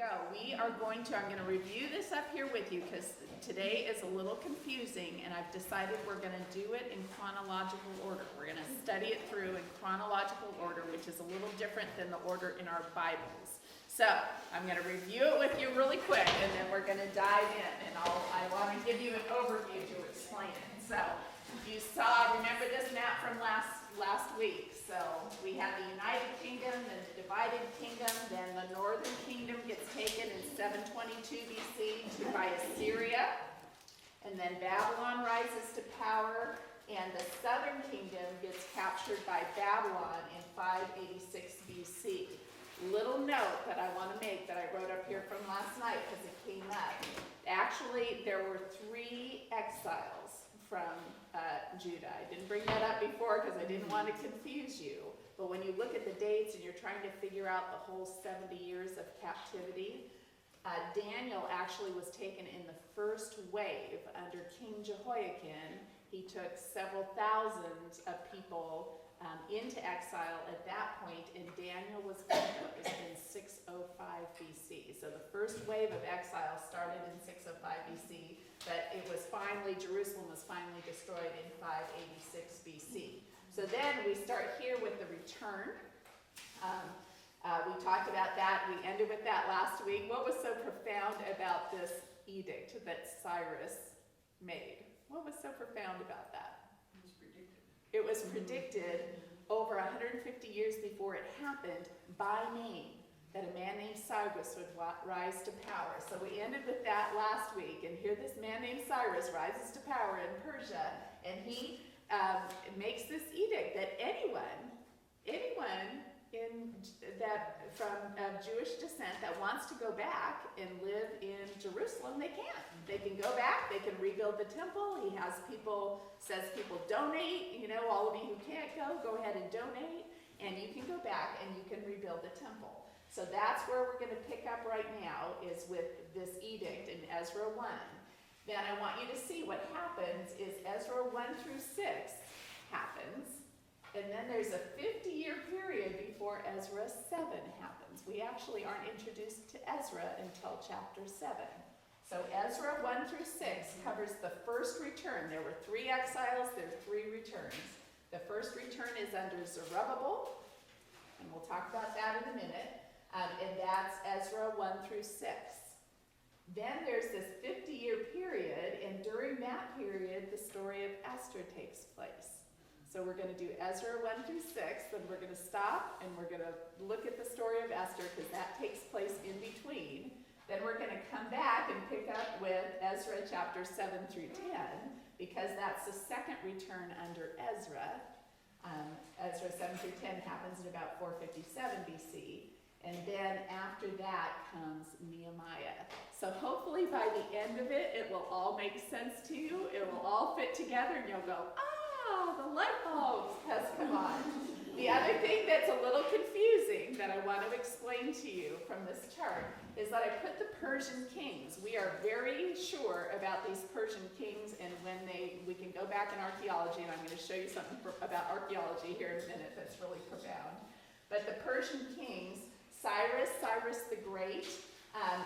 go. I'm going to review this up here with you because today is a little confusing, and I've decided we're going to do it in chronological order. We're going to study it through in chronological order, which is a little different than the order in our Bibles. So I'm going to review it with you really quick, and then we're going to dive in, and I want to give you an overview to explain it. So you remember this map from last week. So we had the United Kingdom, then the divided kingdom, then the northern kingdom gets taken in 722 BC by Assyria, and then Babylon rises to power, and the southern kingdom gets captured by Babylon in 586 BC. Little note that I want to make that I wrote up here from last night because it came up. Actually, there were 3 exiles from Judah. I didn't bring that up before because I didn't want to confuse you. But when you look at the dates and you're trying to figure out the whole 70 years of captivity, Daniel actually was taken in the first wave under King Jehoiakim. He took several thousand of people into exile at that point, and Daniel was composed in 605 BC. So the first wave of exile started in 605 BC, but Jerusalem was finally destroyed in 586 BC. So then we start here with the return. We talked about that. We ended with that last week. What was so profound about this edict that Cyrus made? What was so profound about that? It was predicted over 150 years before it happened by name that a man named Cyrus would rise to power. So we ended with that last week, and here this man named Cyrus rises to power in Persia, and he makes this edict that anyone from Jewish descent that wants to go back and live in Jerusalem, they can. They can go back, they can rebuild the temple. He has says people donate, all of you who can't go ahead and donate, and you can go back and you can rebuild the temple. So that's where we're going to pick up right now, is with this edict in Ezra 1. Then I want you to see what happens is Ezra 1 through 6 happens, and then there's a 50-year period before Ezra 7 happens. We actually aren't introduced to Ezra until chapter 7. So Ezra 1 through 6 covers the first return. There were 3 exiles, there are 3 returns. The first return is under Zerubbabel, and we'll talk about that in a minute. And that's Ezra 1 through 6. Then there's this 50-year period, and during that period, the story of Esther takes place. So we're going to do Ezra 1 through 6, then we're going to stop, and we're going to look at the story of Esther, because that takes place in between. Then we're going to come back and pick up with Ezra chapter 7 through 10, because that's the second return under Ezra. Ezra 7 through 10 happens in about 457 BC. And then after that comes Nehemiah. So hopefully by the end of it, it will all make sense to you. It will all fit together, and you'll go, the light bulb has come on. The other thing that's a little confusing that I want to explain to you from this chart is that I put the Persian Kings. We are very sure about these Persian Kings, and we can go back in archaeology, and I'm going to show you something about archaeology here in a minute that's really profound. But the Persian Kings, Cyrus the Great,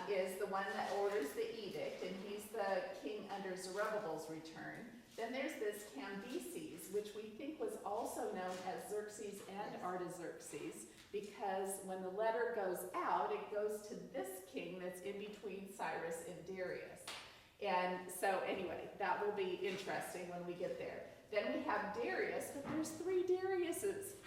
is the one that orders the edict, and he's the king under Zerubbabel's return. Then there's this Cambyses, which we think was also known as Xerxes and Artaxerxes, because when the letter goes out, it goes to this king that's in between Cyrus and Darius. And so anyway, that will be interesting when we get there. Then we have Darius, but there's 3 Dariuses.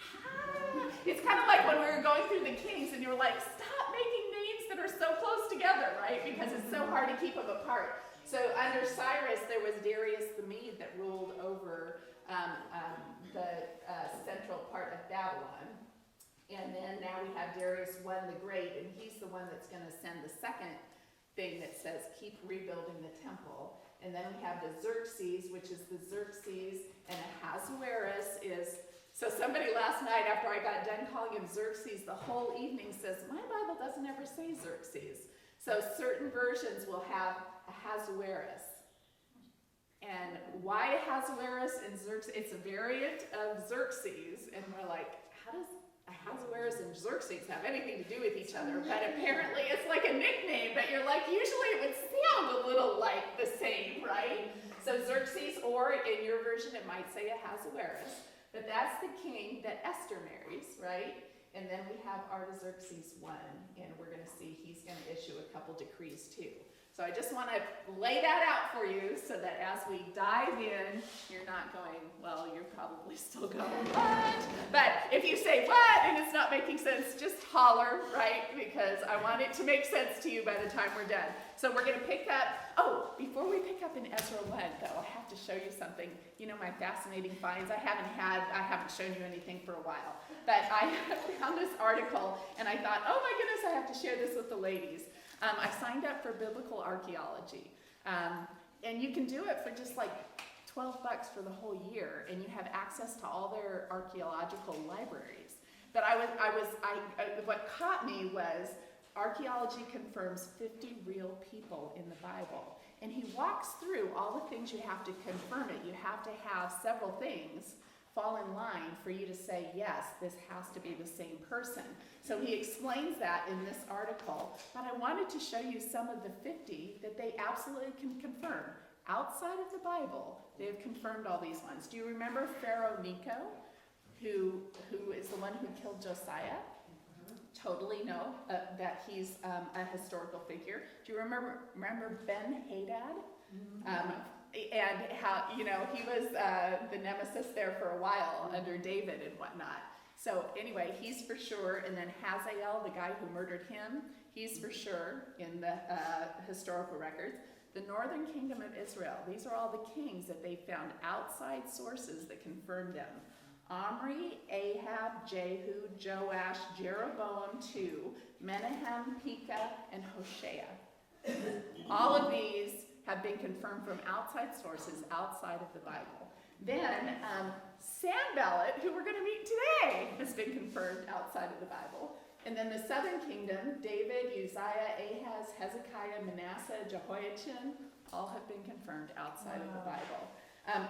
It's kind of like when we were going through the kings, and you're like, stop making names that are so close together, right? Because it's so hard to keep them apart. So under Cyrus, there was Darius the Mede that ruled over the central part of Babylon. And then now we have Darius I the Great, and he's the one that's going to send the second thing that says, keep rebuilding the temple. And then we have the Xerxes, which is the Xerxes, and Ahasuerus is... So somebody last night, after I got done calling him Xerxes, the whole evening says, my Bible doesn't ever say Xerxes. So certain versions will have Ahasuerus. And why Ahasuerus and Xerxes? It's a variant of Xerxes, and we're like, how does Ahasuerus and Xerxes have anything to do with each other, but apparently it's like a nickname, but you're like, usually it would sound a little like the same, right? So Xerxes, or in your version it might say Ahasuerus, but that's the king that Esther marries, right? And then we have Artaxerxes I, and we're going to see he's going to issue a couple decrees too. So I just want to lay that out for you so that as we dive in, you're not going, well, you're probably still going, what? But if you say, what, and it's not making sense, just holler, right? Because I want it to make sense to you by the time we're done. So we're going to pick up, before we pick up in Ezra 1, though, I have to show you something. You know, my fascinating finds. I haven't shown you anything for a while. But I found this article, and I thought, oh my goodness, I have to share this with the ladies. I signed up for biblical archaeology, and you can do it for just like $12 for the whole year, and you have access to all their archaeological libraries. But what caught me was archaeology confirms 50 real people in the Bible, and he walks through all the things you have to confirm it. You have to have several things fall in line for you to say, yes, this has to be the same person. So he explains that in this article, but I wanted to show you some of the 50 that they absolutely can confirm. Outside of the Bible, they have confirmed all these ones. Do you remember Pharaoh Necho, who is the one who killed Josiah? Totally know that he's a historical figure. Do you remember Ben-Hadad? And how, he was the nemesis there for a while under David and whatnot. So anyway, he's for sure. And then Hazael, the guy who murdered him, he's for sure in the historical records. The northern kingdom of Israel, these are all the kings that they found outside sources that confirmed them. Omri, Ahab, Jehu, Joash, Jeroboam II, Menahem, Pekah, and Hoshea. All of these have been confirmed from outside sources outside of the Bible. Then Sanballat, who we're going to meet today, has been confirmed outside of the Bible. And then the southern kingdom, David, Uzziah, Ahaz, Hezekiah, Manasseh, Jehoiachin, all have been confirmed outside of the Bible.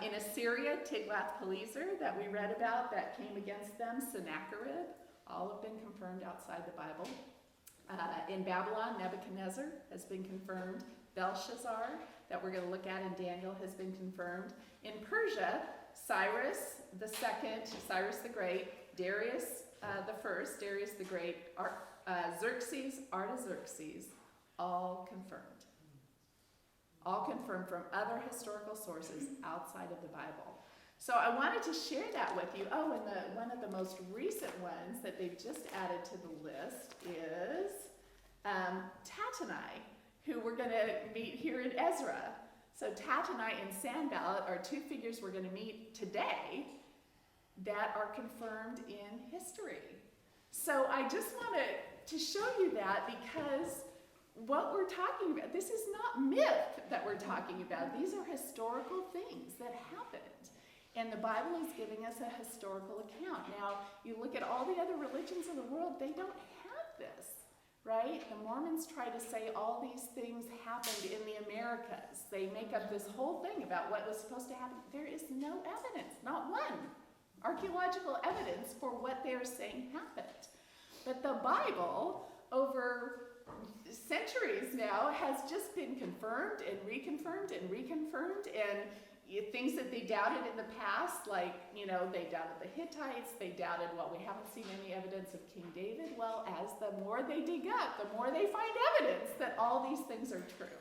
In Assyria, Tiglath-Pileser, that we read about, that came against them, Sennacherib, all have been confirmed outside the Bible. In Babylon, Nebuchadnezzar has been confirmed. Belshazzar, that we're going to look at in Daniel, has been confirmed. In Persia, Cyrus the Second, Cyrus the Great, Darius the First, Darius the Great, Xerxes, Artaxerxes, all confirmed. All confirmed from other historical sources outside of the Bible. So I wanted to share that with you. Oh, and one of the most recent ones that they've just added to the list is Tattenai, who we're going to meet here in Ezra. So Tattenai and Sanballat are two figures we're going to meet today that are confirmed in history. So I just wanted to show you that because what we're talking about, this is not myth that we're talking about. These are historical things that happened. And the Bible is giving us a historical account. Now, you look at all the other religions of the world, they don't have this. Right? The Mormons try to say all these things happened in the Americas. They make up this whole thing about what was supposed to happen. There is no evidence, not one archaeological evidence for what they're saying happened. But the Bible, over centuries now, has just been confirmed and reconfirmed and reconfirmed, and things that they doubted in the past, like, they doubted the Hittites, they doubted, well, we haven't seen any evidence of King David. Well, as the more they dig up, the more they find evidence that all these things are true.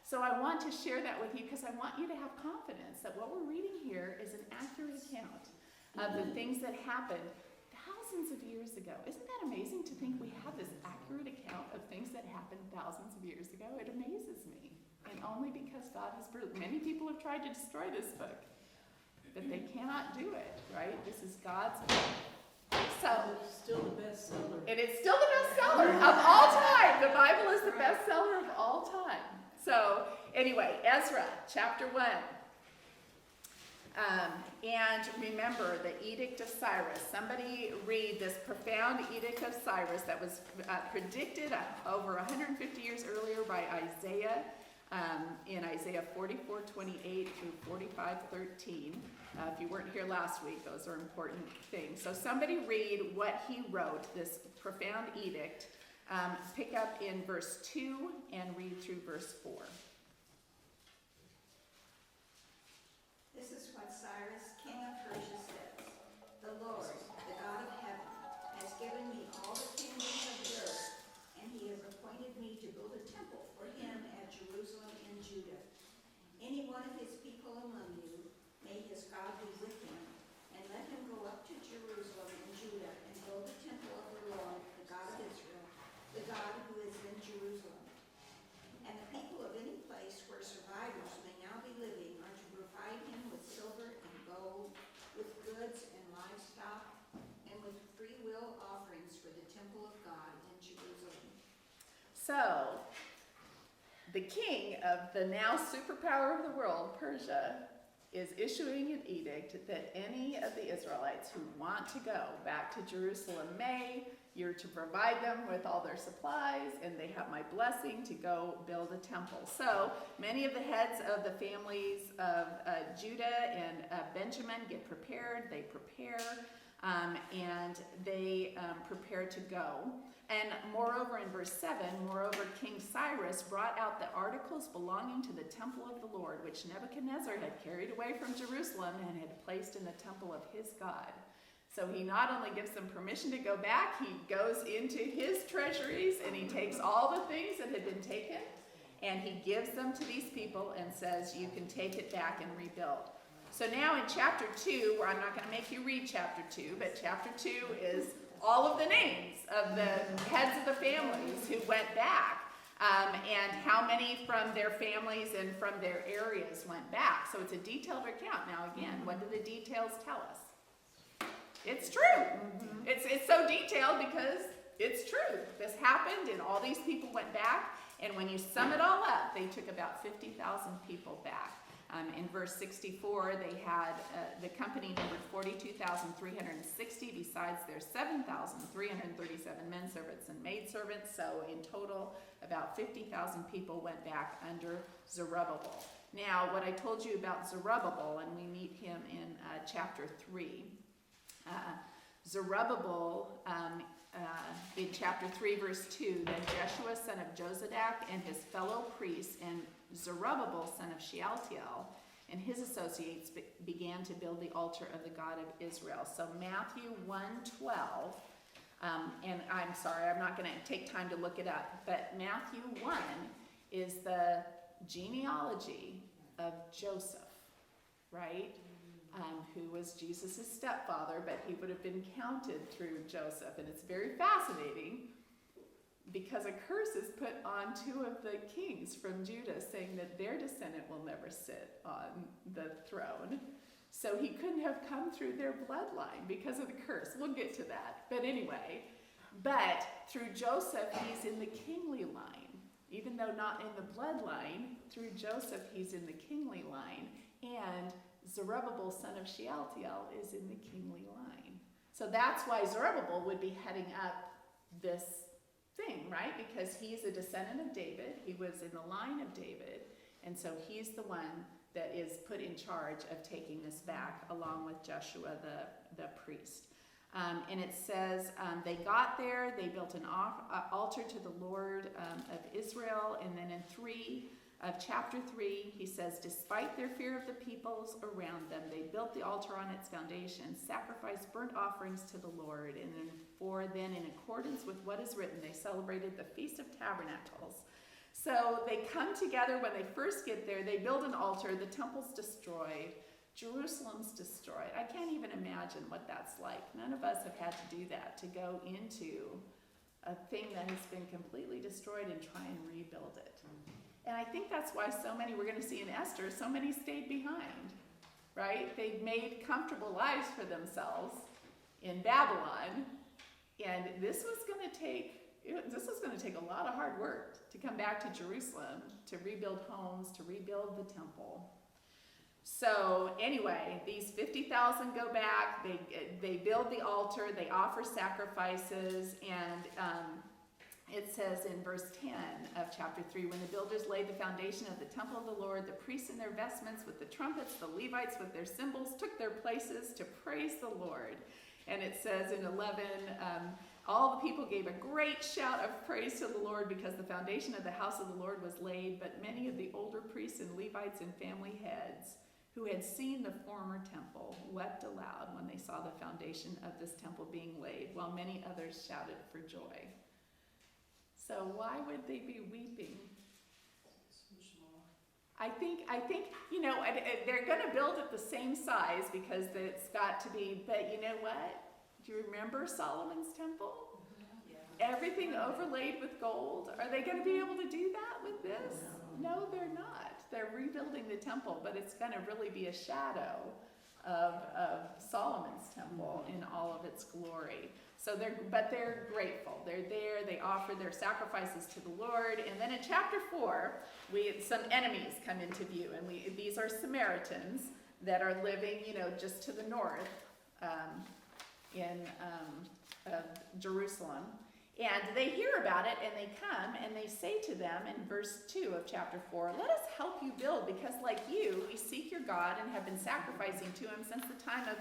So I want to share that with you because I want you to have confidence that what we're reading here is an accurate account of the things that happened thousands of years ago. Isn't that amazing to think we have this accurate account of things that happened thousands of years ago? It amazes me. And only because God has proved. Many people have tried to destroy this book, but they cannot do it, right? This is God's book. So it's still the bestseller. And it's still the bestseller of all time. The Bible is the bestseller of all time. So anyway, Ezra Chapter 1. And remember the Edict of Cyrus. Somebody read this profound Edict of Cyrus that was predicted over 150 years earlier by Isaiah. In Isaiah 44:28 through 45:13. If you weren't here last week, those are important things. So somebody read what he wrote, this profound edict. Pick up in verse 2 and read through verse 4. This is what Cyrus, king of Persia, says. The Lord, the God of heaven, has given me all the kingdoms of the earth, and he has appointed me to build a temple for him at Jerusalem in Judah. Any one of his people among you, may his God be with him, and let him go up to Jerusalem in Judah and build the temple of the Lord, the God of Israel, the God who is in Jerusalem. And the people of any place where survivors may now be living are to provide him with silver and gold, with goods and livestock, and with free will offerings for the temple of God in Jerusalem. So, the king of the now superpower of the world, Persia, is issuing an edict that any of the Israelites who want to go back to Jerusalem may. You're to provide them with all their supplies, and they have my blessing to go build a temple. So many of the heads of the families of Judah and Benjamin get prepared. They prepare, and they prepare to go. And moreover, in verse 7, moreover, King Cyrus brought out the articles belonging to the temple of the Lord, which Nebuchadnezzar had carried away from Jerusalem and had placed in the temple of his God. So he not only gives them permission to go back, he goes into his treasuries and he takes all the things that had been taken and he gives them to these people and says, you can take it back and rebuild. So now in chapter 2, where I'm not going to make you read chapter 2, but chapter 2 is all of the names of the heads of the families who went back, and how many from their families and from their areas went back. So it's a detailed account. Now again, what do the details tell us? It's true. It's so detailed because it's true. This happened and all these people went back, and when you sum it all up, they took about 50,000 people back. In verse 64, they had the company numbered 42,360 besides their 7,337 men servants and maid servants. So in total, about 50,000 people went back under Zerubbabel. Now, what I told you about Zerubbabel, and we meet him in chapter 3. Zerubbabel, in chapter 3, verse 2, then Jeshua, son of Jozadak, and his fellow priests, and Zerubbabel, son of Shealtiel, and his associates began to build the altar of the God of Israel. So Matthew 1:12, and I'm sorry, I'm not going to take time to look it up, but Matthew 1 is the genealogy of Joseph, right? Who was Jesus' stepfather, but he would have been counted through Joseph. And it's very fascinating because a curse is put on two of the kings from Judah, saying that their descendant will never sit on the throne. So he couldn't have come through their bloodline because of the curse. We'll get to that. But anyway, but through Joseph, he's in the kingly line. Even though not in the bloodline, through Joseph, he's in the kingly line. And Zerubbabel, son of Shealtiel, is in the kingly line. So that's why Zerubbabel would be heading up this thing, right? Because he's a descendant of David. He was in the line of David. And so he's the one that is put in charge of taking this back, along with Joshua, the priest. And it says they got there, they built an altar to the Lord of Israel, and then in chapter 3, he says, despite their fear of the peoples around them, they built the altar on its foundation, sacrificed burnt offerings to the Lord, and then in accordance with what is written, they celebrated the Feast of Tabernacles. So they come together when they first get there, they build an altar, the temple's destroyed, Jerusalem's destroyed. I can't even imagine what that's like. None of us have had to do that, to go into a thing that has been completely destroyed and try and rebuild it. And I think that's why so many, we're going to see in Esther, so many stayed behind, right? They made comfortable lives for themselves in Babylon, and this was going to take a lot of hard work to come back to Jerusalem, to rebuild homes, to rebuild the temple. So anyway, these 50,000 go back, they build the altar, they offer sacrifices, and it says in verse 10 of chapter 3, when the builders laid the foundation of the temple of the Lord, the priests in their vestments with the trumpets, the Levites with their cymbals, took their places to praise the Lord. And it says in 11, all the people gave a great shout of praise to the Lord because the foundation of the house of the Lord was laid, but many of the older priests and Levites and family heads who had seen the former temple wept aloud when they saw the foundation of this temple being laid, while many others shouted for joy. So why would they be weeping? I think they're going to build it the same size because it's got to be, but you know what? Do you remember Solomon's temple? Yeah. Everything overlaid with gold. Are they going to be able to do that with this? No, they're not. They're rebuilding the temple, but it's going to really be a shadow of Solomon's temple in all of its glory. So they're grateful. They're there. They offer their sacrifices to the Lord. And then in chapter 4, some enemies come into view, and these are Samaritans that are living, just to the north in Jerusalem. And they hear about it, and they come, and they say to them in verse 2 of chapter 4, let us help you build, because like you, we seek your God and have been sacrificing to him since the time of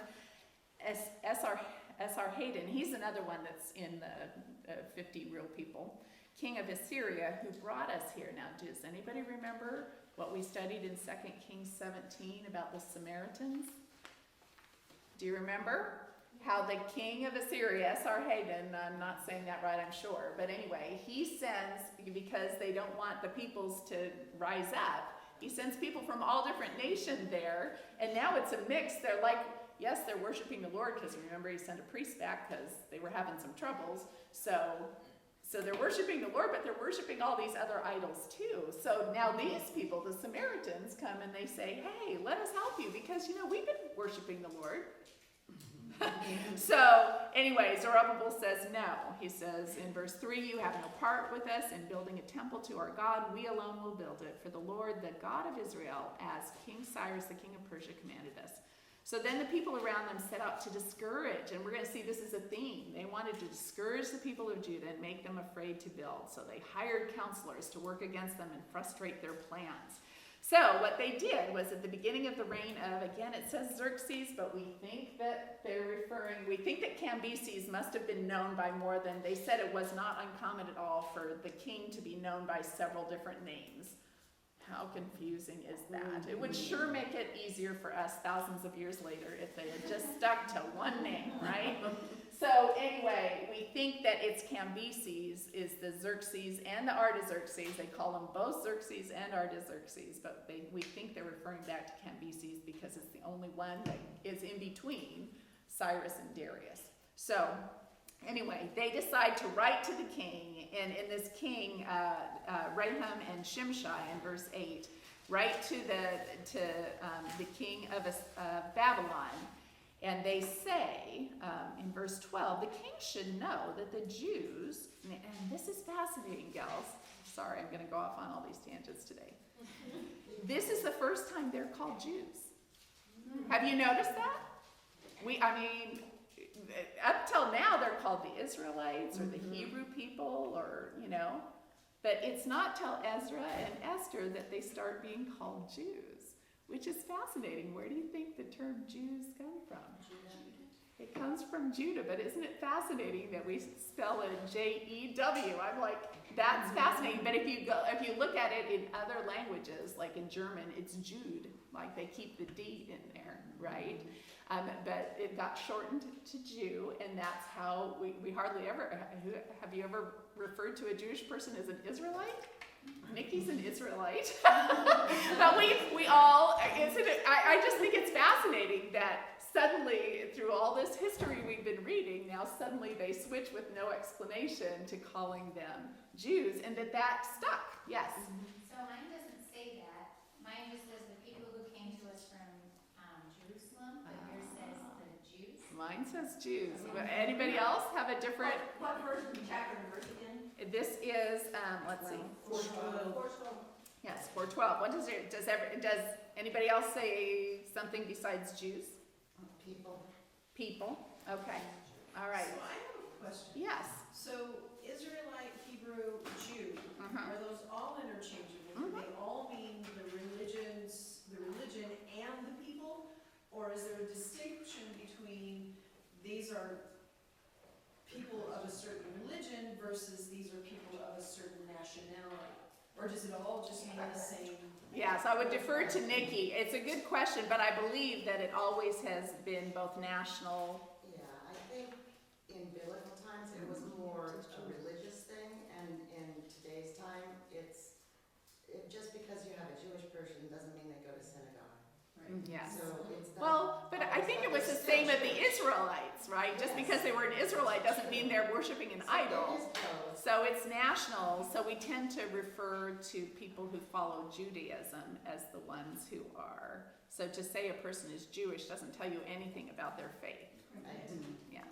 Esarhaddon. He's another one that's in the 50 real people, king of Assyria, who brought us here. Now, does anybody remember what we studied in 2 Kings 17 about the Samaritans? Do you remember? How the king of Assyria, Esarhaddon, I'm not saying that right, I'm sure, but anyway, he sends, because they don't want the peoples to rise up, he sends people from all different nations there, and now it's a mix. They're like, yes, they're worshiping the Lord, because remember he sent a priest back because they were having some troubles, so they're worshiping the Lord, but they're worshiping all these other idols too. So now these people, the Samaritans, come and they say, hey, let us help you, because we've been worshiping the Lord. So anyway, Zerubbabel says no. He says in verse 3, you have no part with us in building a temple to our God. We alone will build it for the Lord, the God of Israel, as King Cyrus, the king of Persia, commanded us. So then the people around them set out to discourage, and we're going to see this is a theme. They wanted to discourage the people of Judah and make them afraid to build. So they hired counselors to work against them and frustrate their plans. So what they did was at the beginning of the reign of, again it says Xerxes, but we think that Cambyses must have been known by more than, they said it was not uncommon at all for the king to be known by several different names. How confusing is that? It would sure make it easier for us thousands of years later if they had just stuck to one name, right? So anyway, we think that it's Cambyses is the Xerxes and the Artaxerxes. They call them both Xerxes and Artaxerxes, but we think they're referring back to Cambyses because it's the only one that is in between Cyrus and Darius. So anyway, they decide to write to the king, and in this king, Raham and Shimshai in verse 8, write to the king of Babylon. And they say, in verse 12, the king should know that the Jews, and this is fascinating, gals. Sorry, I'm going to go off on all these tangents today. This is the first time they're called Jews. Have you noticed that? Up till now they're called the Israelites or the Hebrew people or, but it's not till Ezra and Esther that they start being called Jews. Which is fascinating. Where do you think the term Jews come from? It comes from Judah, but isn't it fascinating that we spell it J-E-W? I'm like, that's fascinating. But if you look at it in other languages, like in German, it's Jude. Like they keep the D in there, right? But it got shortened to Jew, and that's how we hardly ever, have you ever referred to a Jewish person as an Israelite? Nikki's an Israelite. But we all, I just think it's fascinating that suddenly, through all this history we've been reading, now suddenly they switch with no explanation to calling them Jews, and that stuck. Yes? So mine doesn't say that. Mine just says the people who came to us from Jerusalem, but yours says the Jews. Mine says Jews. Anybody else have a different? What version, chapter and verse again? This is, let's see. 4:12. Yes, 4:12. What does anybody else say something besides Jews? People. Okay. All right. So I have a question. Yes. So Israelite, Hebrew, are those all interchangeable? Do they all mean the religion and the people? Or is there a distinction between these are people of a certain religion versus these are people of a certain nationality? Or does it all just mean the same? Yeah, so I would defer to Nikki. It's a good question, but I believe that it always has been both national. Yeah, I think in biblical times it was more a religious thing, and in today's time just because you have a Jewish person doesn't mean they go to synagogue. Yes. So it's not Well, but I think it was the same of the Israelites, right? Just Yes. because they were an Israelite doesn't mean they're worshiping an idol. It is both. So it's national, so we tend to refer to people who follow Judaism as the ones who are. So to say a person is Jewish doesn't tell you anything about their faith. Right. Yeah,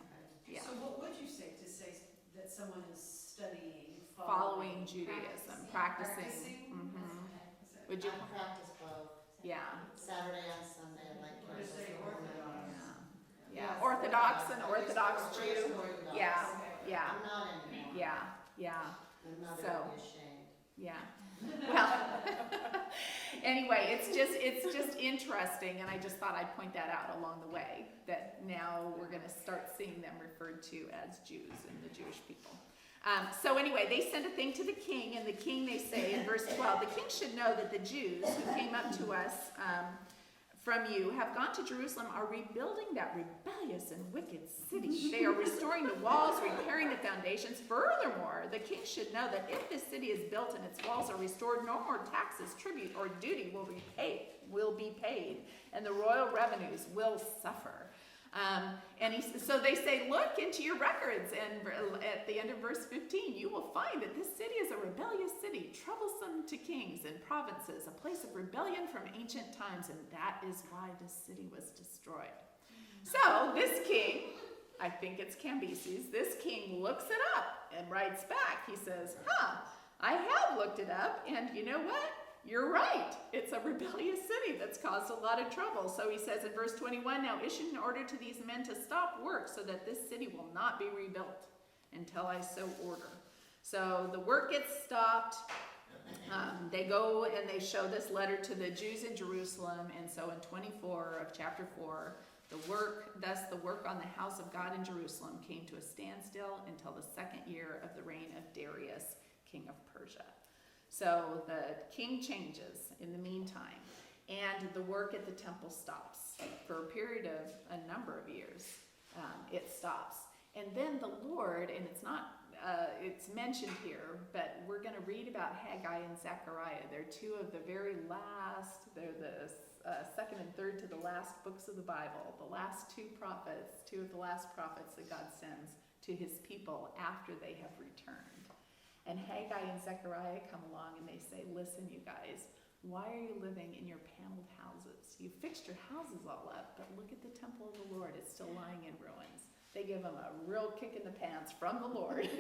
yeah. So what would you say to say that someone is studying, Following Judaism, practicing. Mhm. Is that- Would you? I practice both. Yeah. Saturday and Sunday, I like Or to say Orthodox. Yeah. Orthodox and Orthodox Jew. Orthodox. Yeah. Okay. Yeah. I'm not anymore. Yeah. I'm not So- really ashamed. Yeah. Well, anyway, it's just interesting, and I just thought I'd point that out along the way, that now we're going to start seeing them referred to as Jews and the Jewish people. So anyway, they send a thing to the king, and the king, they say in verse 12, the king should know that the Jews who came up to us from you have gone to Jerusalem, are rebuilding that rebellious and wicked city. They are restoring the walls, repairing the foundations. Furthermore, the king should know that if this city is built and its walls are restored, no more taxes, tribute, or duty will be paid, and the royal revenues will suffer. So they say, look into your records, and at the end of verse 15, you will find that this city is a rebellious city, troublesome to kings and provinces, a place of rebellion from ancient times, and that is why this city was destroyed. So this king, I think it's Cambyses, this king looks it up and writes back. He says, I have looked it up, and you know what? You're right. It's a rebellious city that's caused a lot of trouble. So he says in verse 21, now issue an order to these men to stop work so that this city will not be rebuilt until I so order. So the work gets stopped. They go and they show this letter to the Jews in Jerusalem. And so in 24 of chapter 4, the work on the house of God in Jerusalem came to a standstill until the second year of the reign of Darius, king of Persia. So the king changes in the meantime, and the work at the temple stops for a period of a number of years. It stops, and then the Lord, and it's mentioned here, but we're going to read about Haggai and Zechariah. They're two of the very last. They're the second and third to the last books of the Bible. The last two of the last prophets that God sends to His people after they have returned. And Haggai and Zechariah come along and they say, listen, you guys, why are you living in your paneled houses? You fixed your houses all up, but look at the temple of the Lord. It's still lying in ruins. They give them a real kick in the pants from the Lord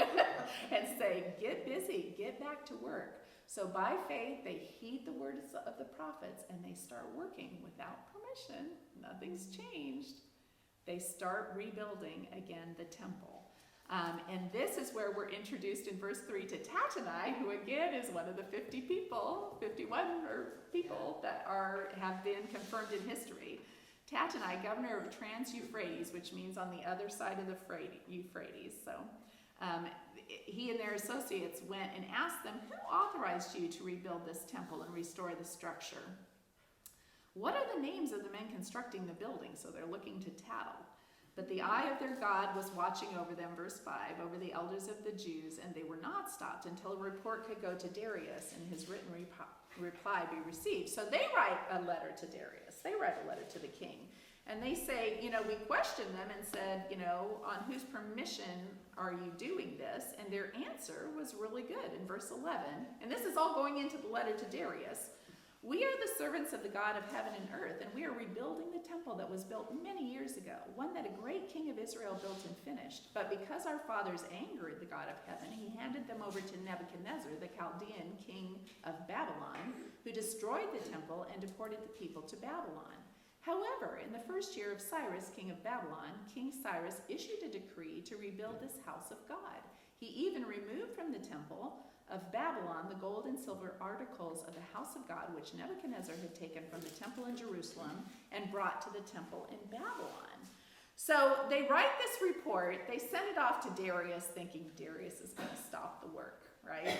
and say, get busy, get back to work. So by faith, they heed the words of the prophets and they start working without permission. Nothing's changed. They start rebuilding again the temple. And this is where we're introduced in verse 3 to Tattenai, who again is one of the 51 people that have been confirmed in history. Tattenai, governor of Trans-Euphrates, which means on the other side of the Euphrates. So he and their associates went and asked them, who authorized you to rebuild this temple and restore the structure? What are the names of the men constructing the building? So they're looking to tattle. But the eye of their God was watching over them, verse 5, over the elders of the Jews, and they were not stopped until a report could go to Darius and his written reply be received. So they write a letter to Darius. They write a letter to the king. And they say, we questioned them and said, on whose permission are you doing this? And their answer was really good in verse 11. And this is all going into the letter to Darius. We are the servants of the God of heaven and earth, and we are rebuilding the temple that was built many years ago, one that a great king of Israel built and finished. But because our fathers angered the God of heaven, he handed them over to Nebuchadnezzar, the Chaldean king of Babylon, who destroyed the temple and deported the people to Babylon. However, in the first year of Cyrus, king of Babylon, King Cyrus issued a decree to rebuild this house of God. He even removed from the temple of Babylon the gold and silver articles of the house of God, which Nebuchadnezzar had taken from the temple in Jerusalem and brought to the temple in Babylon. So they write this report, they send it off to Darius, thinking Darius is going to stop the work, right?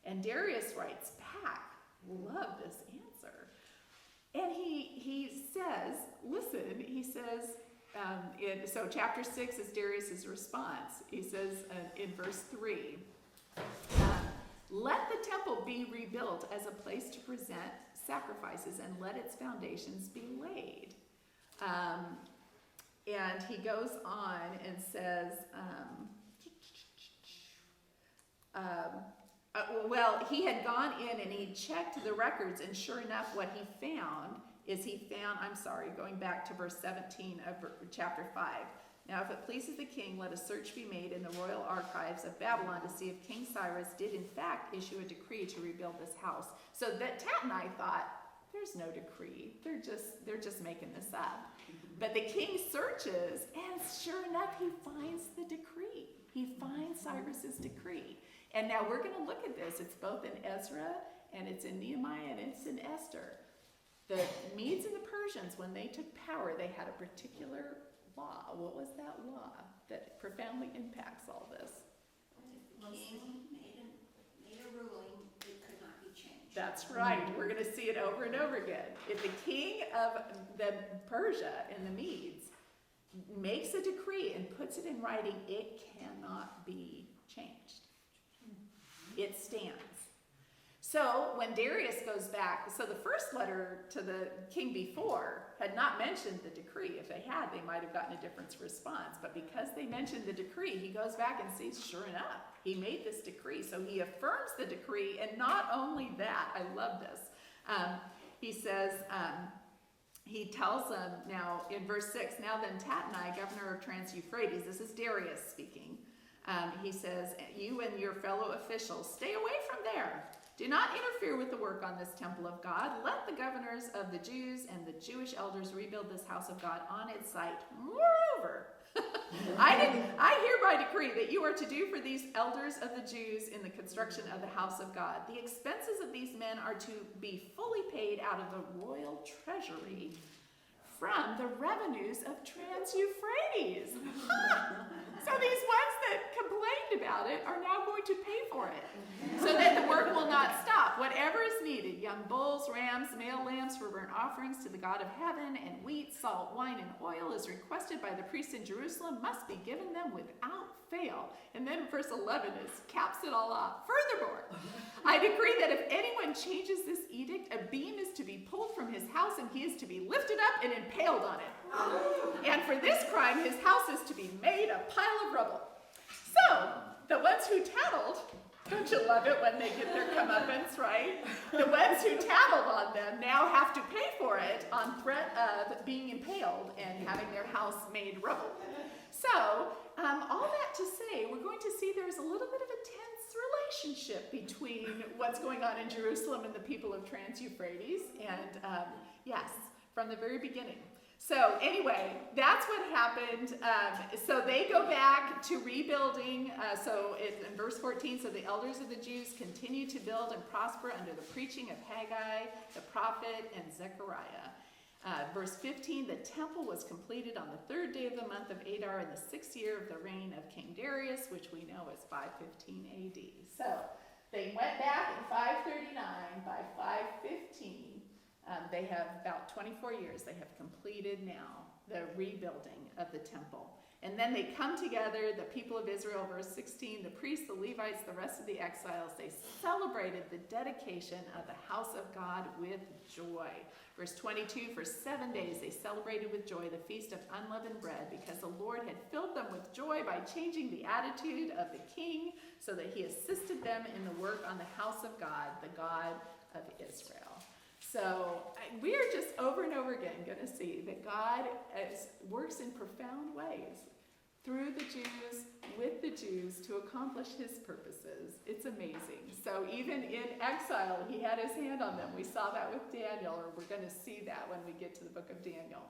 And Darius writes back, love this answer. And he says, listen, he says, so chapter 6 is Darius's response. He says in verse 3, let the temple be rebuilt as a place to present sacrifices, and let its foundations be laid. And he goes on and says, well, he had gone in and he checked the records, and sure enough, what he found is going back to verse 17 of chapter 5. Now, if it pleases the king, let a search be made in the royal archives of Babylon to see if King Cyrus did in fact issue a decree to rebuild this house. So that Tatnai thought, there's no decree. They're just making this up. But the king searches, and sure enough, he finds the decree. He finds Cyrus's decree. And now we're going to look at this. It's both in Ezra, and it's in Nehemiah, and it's in Esther. The Medes and the Persians, when they took power, they had a particular law. What was that law that profoundly impacts all this? The king made a ruling, it could not be changed. That's right. We're going to see it over and over again. If the king of the Persia and the Medes makes a decree and puts it in writing, it cannot be changed. It stands. So when Darius goes back, so the first letter to the king before had not mentioned the decree. If they had, they might have gotten a different response. But because they mentioned the decree, he goes back and sees, sure enough, he made this decree. So he affirms the decree, and not only that, I love this. He says, he tells them now in verse 6, now then Tatnai, governor of Trans-Euphrates, this is Darius speaking, he says, you and your fellow officials, stay away from there. Do not interfere with the work on this temple of God. Let the governors of the Jews and the Jewish elders rebuild this house of God on its site. Moreover, I hereby decree that you are to do for these elders of the Jews in the construction of the house of God. The expenses of these men are to be fully paid out of the royal treasury from the revenues of Trans-Euphrates. So these ones that complained about it are now going to pay for it, so that the work will not stop. Whatever is needed, young bulls, rams, male lambs for burnt offerings to the God of heaven, and wheat, salt, wine, and oil is requested by the priests in Jerusalem, must be given them without fail. And then verse 11 caps it all off. Furthermore, I decree that if anyone changes this edict, a beam is to be pulled from his house, and he is to be lifted up and impaled on it. And for this crime, his house is to be made a pile of rubble. So, the ones who tattled, don't you love it when they get their comeuppance, right? The ones who tattled on them now have to pay for it on threat of being impaled and having their house made rubble. So, all that to say, we're going to see there's a little bit of a tense relationship between what's going on in Jerusalem and the people of Trans-Euphrates, and yes, from the very beginning. So anyway, that's what happened. So they go back to rebuilding. So in verse 14, so the elders of the Jews continue to build and prosper under the preaching of Haggai, the prophet, and Zechariah. Verse 15, the temple was completed on the 3rd day of the month of Adar in the 6th year of the reign of King Darius, which we know as 515 AD. So they went back in 539. By 515, they have about 24 years. They have completed now the rebuilding of the temple. And then they come together, the people of Israel, verse 16, the priests, the Levites, the rest of the exiles, they celebrated the dedication of the house of God with joy. Verse 22, for 7 days they celebrated with joy the feast of unleavened bread, because the Lord had filled them with joy by changing the attitude of the king, so that he assisted them in the work on the house of God, the God of Israel. So we are just over and over again going to see that God works in profound ways through the Jews, with with the Jews to accomplish his purposes. It's amazing. So even in exile, he had his hand on them. We saw that with Daniel, or we're going to see that when we get to the book of Daniel.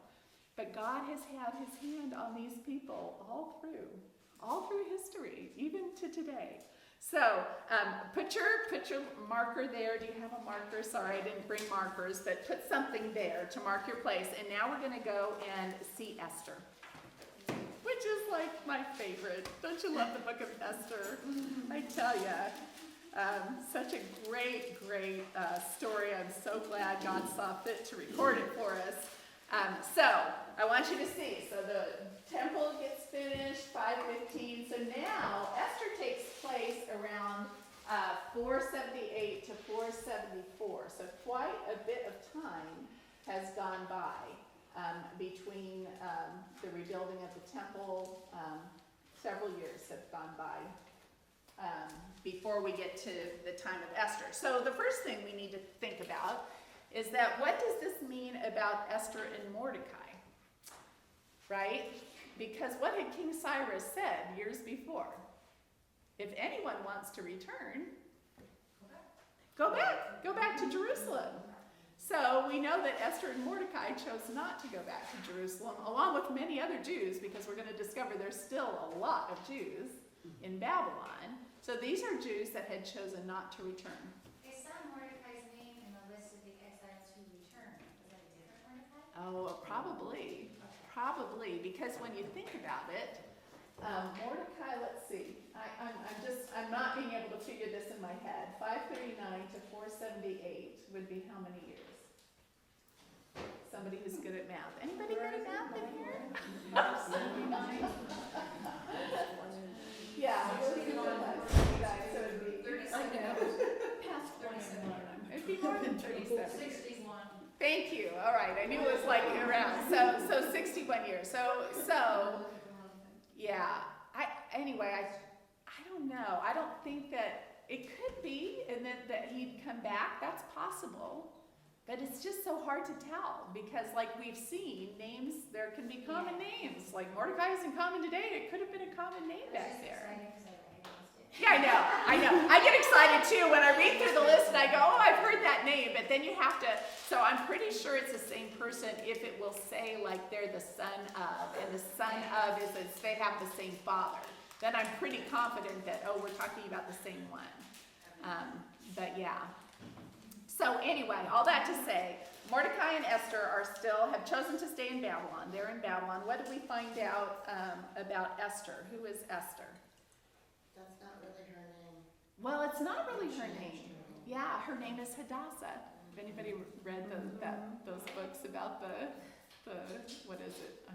But God has had his hand on these people all through history, even to today. So put your marker there. Do you have a marker? Sorry, I didn't bring markers, but put something there to mark your place. And now we're going to go and see Esther, which is like my favorite. Don't you love the book of Esther? I tell you, such a great story. I'm so glad God saw fit to record it for us. So I want you to see. So the temple gets finished, 515. So now Esther takes place around 478 to 474. So quite a bit of time has gone by between the rebuilding of the temple. Several years have gone by before we get to the time of Esther. So the first thing we need to think about is that what does this mean about Esther and Mordecai, right? Because what had King Cyrus said years before? If anyone wants to return, go back to Jerusalem. So we know that Esther and Mordecai chose not to go back to Jerusalem, along with many other Jews, because we're going to discover there's still a lot of Jews in Babylon. So these are Jews that had chosen not to return. I saw Mordecai's name in the list of the exiles who returned. Was that a different Mordecai? Oh, probably, because when you think about it, Mordecai, let's see, I'm not being able to figure this in my head. 539 to 478 would be how many years? Somebody who's good at math. Anybody good at math in here? Yeah. So it'd be it'd be more than 37. 61. Thank you. All right, I knew it was like around. So 61 years. So yeah. I don't know. I don't think that it could be, and then that he'd come back. That's possible. But it's just so hard to tell because, like we've seen, names, there can be common names. Like Mordecai isn't common today. It could have been a common name back there. Yeah, I know. I get excited too when I read through the list and I go, oh, I've heard that name. But then you have to, so I'm pretty sure it's the same person if it will say like they're the son of, and the son of is they have the same father. Then I'm pretty confident that, oh, we're talking about the same one. But yeah. So anyway, all that to say, Mordecai and Esther have chosen to stay in Babylon. They're in Babylon. What do we find out about Esther? Who is Esther? That's not really her name. Well, it's not really her name. Yeah, her name is Hadassah. If anybody read those books about the what is it?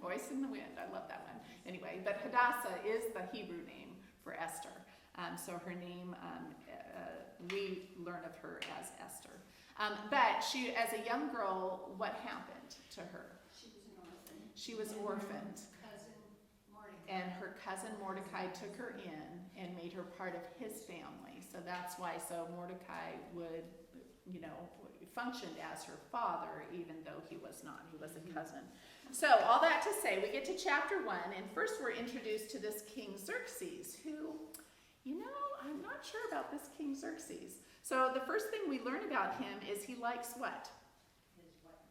Voice in the Wind. I love that one. Anyway, but Hadassah is the Hebrew name for Esther. So her name, we learn of her as Esther. But she, as a young girl, what happened to her? She was orphaned. And her cousin Mordecai took her in and made her part of his family. So that's why, Mordecai would, functioned as her father, even though he was not. He was a cousin. So all that to say, we get to chapter 1, and first we're introduced to this King Xerxes, who, I'm not sure about this King Xerxes. So the first thing we learn about him is he likes what? His wife.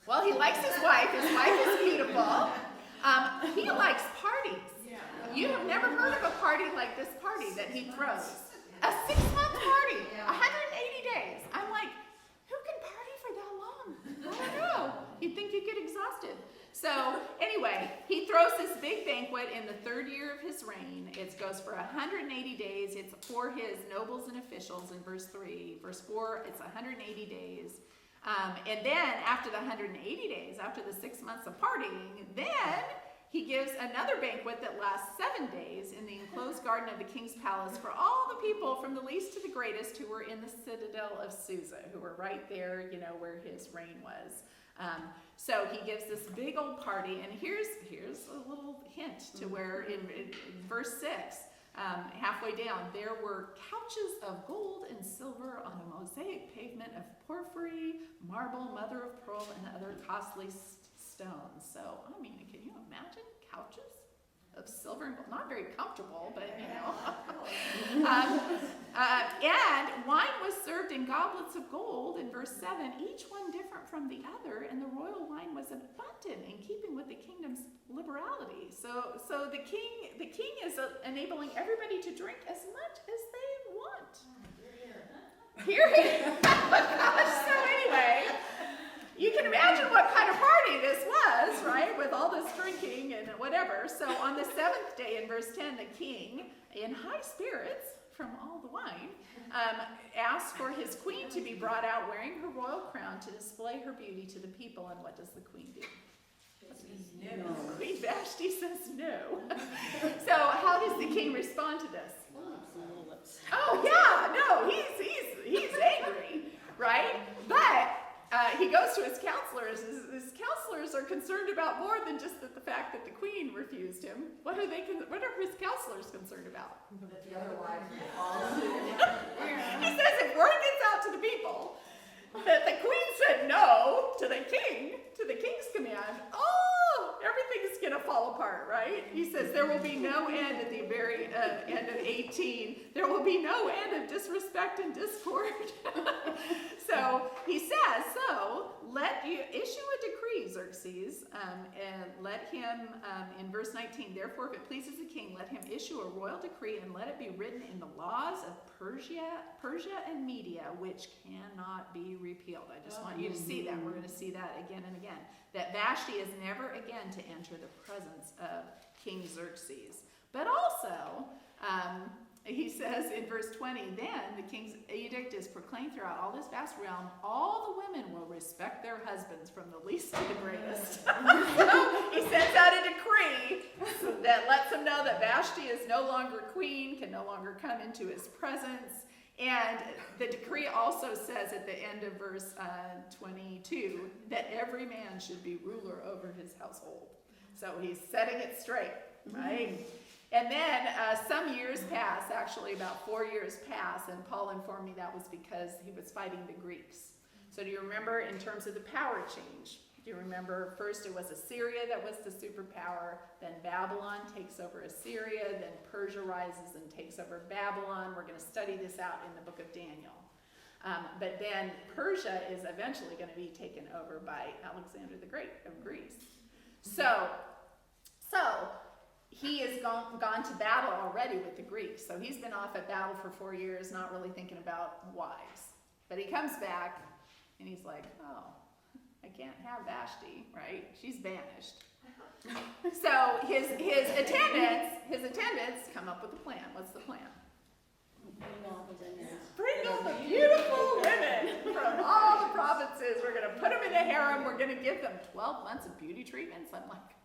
Well, he likes his wife. His wife is beautiful. He likes parties. Yeah. You have never heard of a party like this party that he throws. A 6-month party, 180 days. I'm like, who can party for that long? I don't know. You'd think you'd get exhausted. So anyway, he throws this big banquet in the 3rd year of his reign. It goes for 180 days. It's for his nobles and officials in verse 3. Verse 4, it's 180 days. And then after the 180 days, after the 6 months of partying, then he gives another banquet that lasts 7 days in the enclosed garden of the king's palace for all the people from the least to the greatest who were in the citadel of Susa, who were right there, where his reign was. So he gives this big old party, and here's a little hint to where in verse 6, halfway down, there were couches of gold and silver on a mosaic pavement of porphyry, marble, mother of pearl, and other costly stones. So, can you imagine couches of silver and gold. Not very comfortable, but you know. And wine was served in goblets of gold in verse 7, each one different from the other, and the royal wine was abundant in keeping with the kingdom's liberality. So the king is enabling everybody to drink as much as they want. Here. So anyway, you can imagine what kind of party this was, right? With all this drinking and whatever. So on the 7th day in verse 10, the king, in high spirits from all the wine, asked for his queen to be brought out wearing her royal crown to display her beauty to the people. And what does the queen do? No. Queen Vashti says no. So how does the king respond to this? Oh yeah, no, he's angry, right? But he goes to his counselors. His counselors are concerned about more than just the fact that the queen refused him. What are his counselors concerned about? That the other wife He says if word gets out to the people that the queen said no to the king's command, everything's going to fall apart, right? He says there will be no end at the very end of 18. There will be no end of disrespect and discord. So he says, let you issue a decree, Xerxes, and let him, in verse 19, therefore if it pleases the king, let him issue a royal decree and let it be written in the laws of Persia and Media, which cannot be repealed. I just want you to see that. We're going to see that again and again. That Vashti is never again to enter the presence of King Xerxes. But also, he says in verse 20, then the king's edict is proclaimed throughout all this vast realm. All the women will respect their husbands from the least to the greatest. So he sends out a decree that lets them know that Vashti is no longer queen, can no longer come into his presence. And the decree also says at the end of verse 22 that every man should be ruler over his household. So he's setting it straight, right? And then some years pass, actually about 4 years pass, and Paul informed me that was because he was fighting the Greeks. So do you remember in terms of the power change? Do you remember first it was Assyria that was the superpower, then Babylon takes over Assyria, then Persia rises and takes over Babylon. We're going to study this out in the book of Daniel. But then Persia is eventually going to be taken over by Alexander the Great of Greece. So he has gone to battle already with the Greeks. So he's been off at battle for 4 years, not really thinking about wives. But he comes back and he's like, I can't have Vashti, right? She's banished. So his attendants come up with a plan. What's the plan? Bring all the beautiful women from all the provinces. We're going to put them in a harem. We're going to give them 12 months of beauty treatments. I'm like,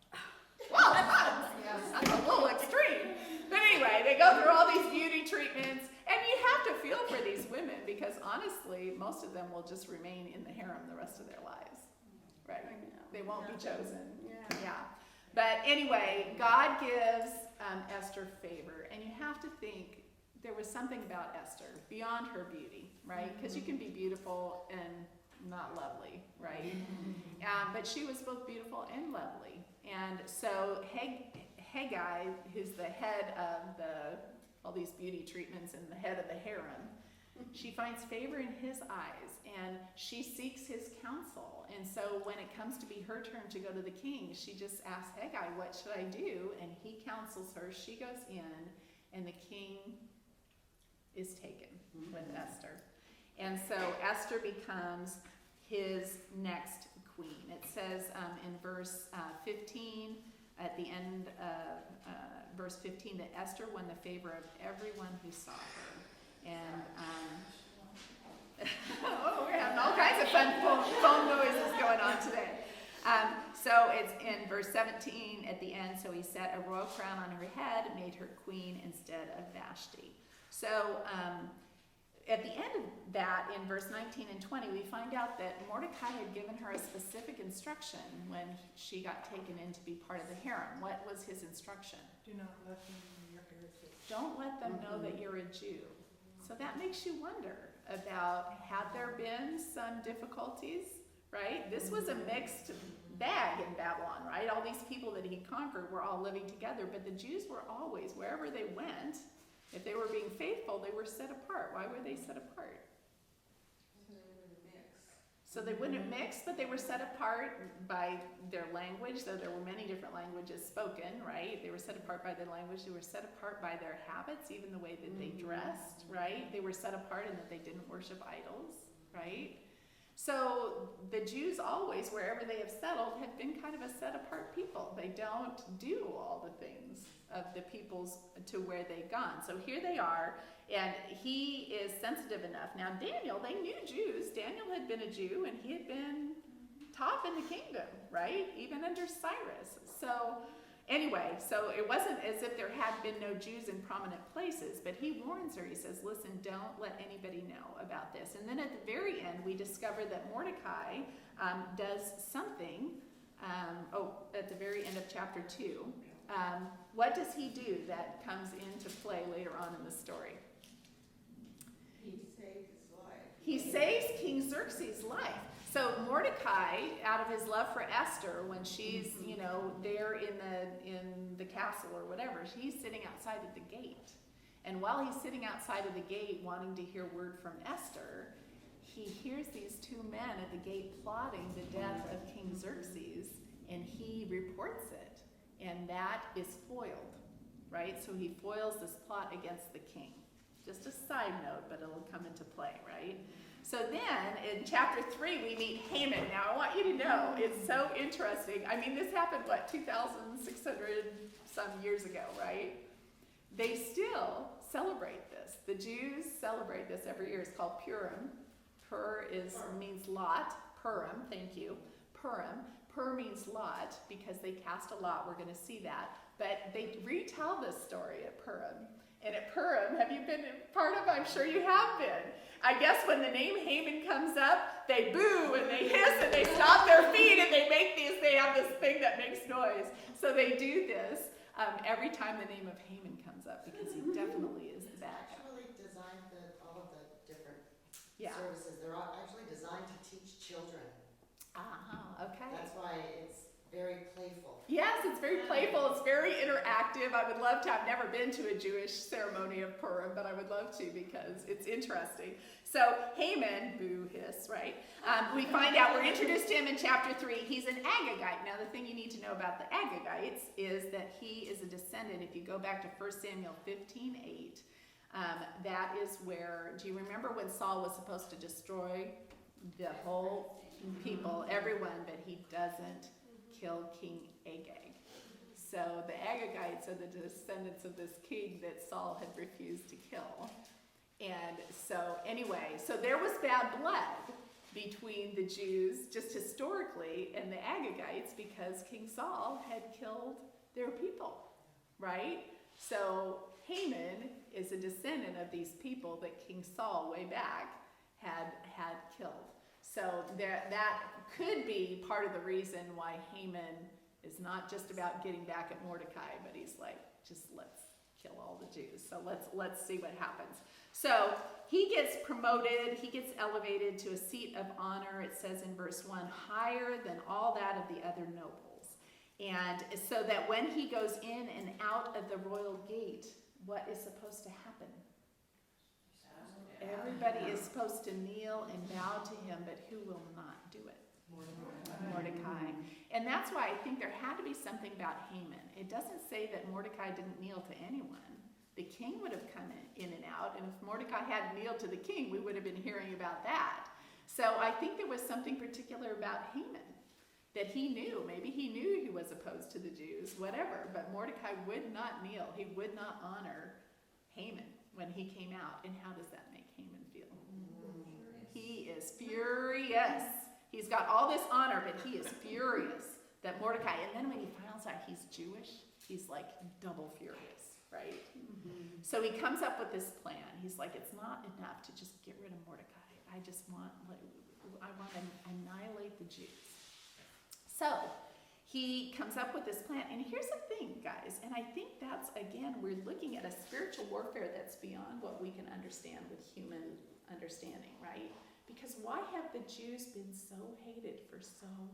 12 months? That's a little extreme. But anyway, they go through all these beauty treatments. And you have to feel for these women because honestly, most of them will just remain in the harem the rest of their lives. Right? They won't be chosen. Yeah. But anyway, God gives Esther favor. And you have to think there was something about Esther beyond her beauty, right? Because you can be beautiful and not lovely, right? But she was both beautiful and lovely. And so Haggai, who's the head of all these beauty treatments and the head of the harem, she finds favor in his eyes and she seeks his counsel. And so when it comes to be her turn to go to the king, she just asks Haggai, what should I do? And he counsels her. She goes in and the king is taken with Esther. And so Esther becomes his next queen. It says in verse 15, at the end of verse 15, that Esther won the favor of everyone who saw her. And we're having all kinds of fun phone noises going on today. So it's in verse 17 at the end. So he set a royal crown on her head and made her queen instead of Vashti. So at the end of that, in verse 19 and 20, we find out that Mordecai had given her a specific instruction when she got taken in to be part of the harem. What was his instruction? Do not let them know your heritage. Don't let them know that you're a Jew. So that makes you wonder about, had there been some difficulties, right? This was a mixed bag in Babylon, right? All these people that he conquered were all living together, but the Jews were always, wherever they went, if they were being faithful, they were set apart. Why were they set apart? So they wouldn't mix, but they were set apart by their language, though there were many different languages spoken, right? They were set apart by their language. They were set apart by their habits, even the way that they dressed, right? They were set apart in that they didn't worship idols, right? So the Jews always, wherever they have settled, have been kind of a set apart people. They don't do all the things of the peoples to where they've gone. So here they are, and he is sensitive enough. Now Daniel, they knew Jews. Daniel had been a Jew, and he had been top in the kingdom, right? Even under Cyrus. So anyway, so it wasn't as if there had been no Jews in prominent places, but he warns her. He says, listen, don't let anybody know about this. And then at the very end, we discover that Mordecai does something, at the very end of chapter 2. What does he do that comes into play later on in the story? He saved his life. He saves King Xerxes' life. So Mordecai, out of his love for Esther, when she's, there in the castle or whatever, he's sitting outside of the gate. And while he's sitting outside of the gate wanting to hear word from Esther, he hears these two men at the gate plotting the death of King Xerxes, and he reports it. And that is foiled, right? So he foils this plot against the king. Just a side note, but it'll come into play, right? So then, in chapter 3, we meet Haman. Now, I want you to know, it's so interesting. I mean, this happened, 2,600 some years ago, right? They still celebrate this. The Jews celebrate this every year. It's called Purim. Means lot. Purim, thank you. Purim. Pur means lot because they cast a lot. We're going to see that. But they retell this story at Purim. And at Purim, have you been part of? I'm sure you have been. I guess when the name Haman comes up, they boo and they hiss and they stomp their feet and they have this thing that makes noise. So they do this every time the name of Haman comes up because he definitely is the bad guy. Actually designed all of the different Yeah. services. They're all actually designed to teach children. Okay. That's why it's very playful. Yes, it's very playful. It's very interactive. I would love to. I've never been to a Jewish ceremony of Purim, but I would love to because it's interesting. So Haman, boo hiss, right? We find out, we're introduced to him in chapter 3. He's an Agagite. Now, the thing you need to know about the Agagites is that he is a descendant. If you go back to 1 Samuel 15:8, that is where, do you remember when Saul was supposed to destroy the whole people, everyone, but he doesn't kill King Agag. So the Agagites are the descendants of this king that Saul had refused to kill. And so anyway, so there was bad blood between the Jews, just historically, and the Agagites because King Saul had killed their people, right? So Haman is a descendant of these people that King Saul way back had killed. So that could be part of the reason why Haman is not just about getting back at Mordecai, but he's like, just let's kill all the Jews. So let's see what happens. So he gets promoted, he gets elevated to a seat of honor, it says in verse 1, higher than all that of the other nobles. And so that when he goes in and out of the royal gate, what is supposed to happen? Everybody is supposed to kneel and bow to him, but who will not do it? Mordecai. And that's why I think there had to be something about Haman. It doesn't say that Mordecai didn't kneel to anyone. The king would have come in and out, and if Mordecai hadn't kneeled to the king, we would have been hearing about that. So I think there was something particular about Haman that he knew. Maybe he knew he was opposed to the Jews, whatever, but Mordecai would not kneel. He would not honor Haman when he came out. And how does that make Haman feel? He is furious. He's got all this honor, but he is furious that Mordecai, and then when he finds out he's Jewish, he's like double furious, right? Mm-hmm. So he comes up with this plan. He's like, it's not enough to just get rid of Mordecai. I want to annihilate the Jews. So he comes up with this plan. And here's the thing, guys, and I think that's, again, we're looking at a spiritual warfare that's beyond what we can understand with human understanding, right? Because why have the Jews been so hated for so long?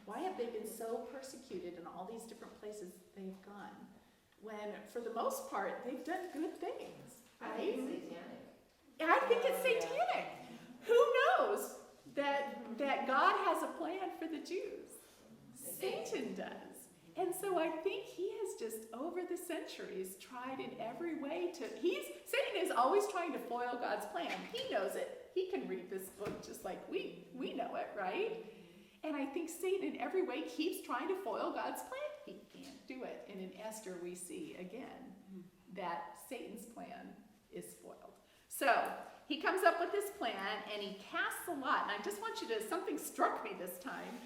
Why have they been so persecuted in all these different places they've gone? When, for the most part, they've done good things, right? I think it's satanic. Who knows that God has a plan for the Jews? Satan does. And so I think he has just, over the centuries, tried in every way to, Satan is always trying to foil God's plan. He knows it. He can read this book just like we know it, right? And I think Satan in every way keeps trying to foil God's plan. He can't do it. And in Esther we see again that Satan's plan is foiled. So he comes up with this plan and he casts a lot. And I just want you to, something struck me this time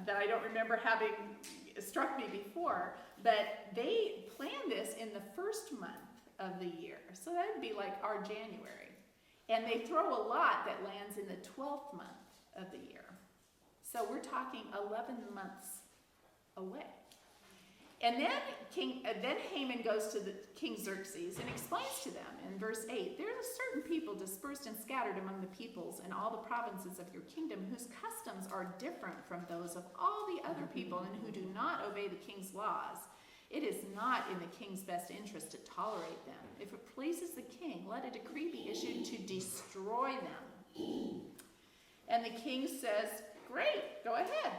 that I don't remember having struck me before, but they plan this in the first month of the year. So that would be like our January. And they throw a lot that lands in the 12th month of the year. So we're talking 11 months away. And then Haman goes to the King Xerxes and explains to them in verse 8, there are certain people dispersed and scattered among the peoples and all the provinces of your kingdom whose customs are different from those of all the other people and who do not obey the king's laws. It is not in the king's best interest to tolerate them. If it pleases the king, let a decree be issued to destroy them. And the king says, great, go ahead.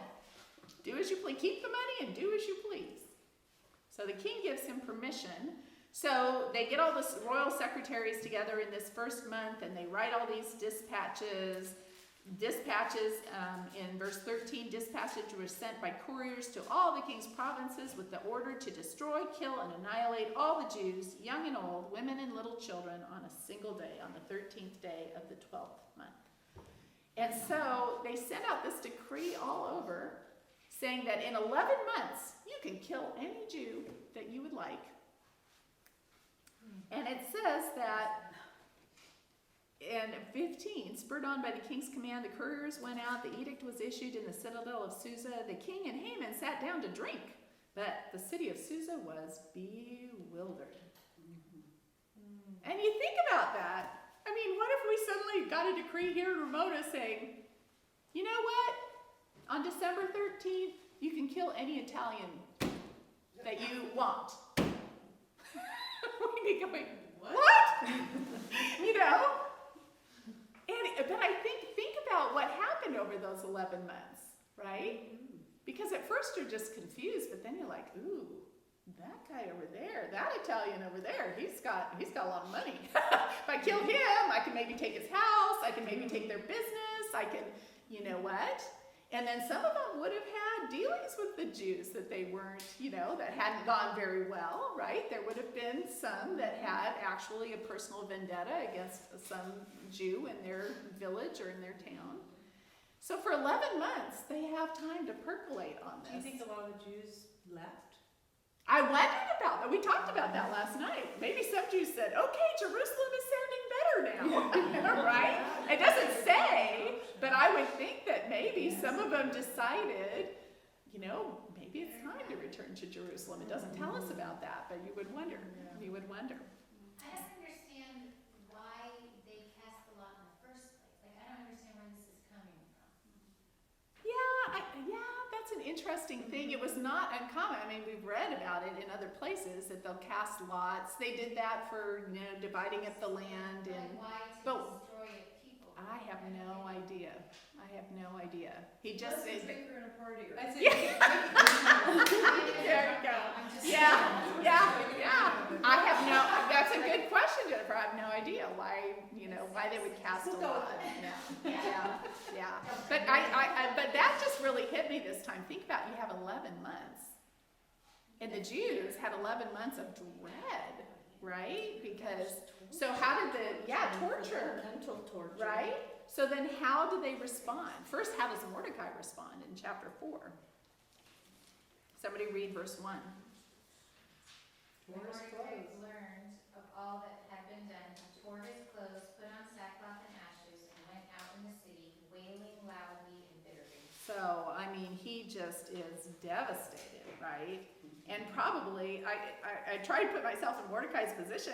Do as you please. Keep the money and do as you please. So the king gives him permission. So they get all the royal secretaries together in this first month and they write all these dispatches. In verse 13, dispatches were sent by couriers to all the king's provinces with the order to destroy, kill, and annihilate all the Jews, young and old, women and little children, on a single day, on the 13th day of the 12th month. And so they sent out this decree all over, saying that in 11 months, you can kill any Jew that you would like. And it says that in 15, spurred on by the king's command, the couriers went out, the edict was issued in the citadel of Susa. The king and Haman sat down to drink, but the city of Susa was bewildered. And you think about that. I mean, what if we suddenly got a decree here in Ramona saying, you know what? On December 13th, you can kill any Italian that you want. We'd be going, what? You know? But I think about what happened over those 11 months, right? Because at first you're just confused, but then you're like, ooh, that guy over there, that Italian over there, he's got a lot of money. If I kill him, I can maybe take his house, I can maybe take their business, I can, you know what? And then some of them would have had dealings with the Jews that they weren't, that hadn't gone very well, right? There would have been some that had actually a personal vendetta against some Jew in their village or in their town. So for 11 months, they have time to percolate on this. Do you think a lot of the Jews left? I wondered about that. We talked about that last night. Maybe some Jews said, okay, Jerusalem is sounding better now, right? It doesn't say, but I would think that maybe some of them decided, maybe it's time to return to Jerusalem. It doesn't tell us about that, but you would wonder. You would wonder. I don't understand why they cast the lot in the first place. Like, I don't understand where this is coming from. Yeah, that's an interesting thing. It was not uncommon. I mean, we've read about it in other places that they'll cast lots. They did that for, dividing up the land. And Why to but destroy a people? I have no idea. He just Plus said, a drinker and a partier. I'd say there you go. Yeah. That's a good question, Jennifer. I have no idea why they would cast a lot. Yeah. But but that just really hit me this time. Think about, you have 11 months. And the Jews had 11 months of dread, right? Because, so how did torture. Mental torture. Right? So then how do they respond? First, how does Mordecai respond in chapter 4? Somebody read verse 1. When Mordecai learned of all that had been done, he tore his clothes, put on sackcloth and ashes, and went out in the city, wailing loudly and bitterly. So, I mean, he just is devastated, right? And probably, I try to put myself in Mordecai's position.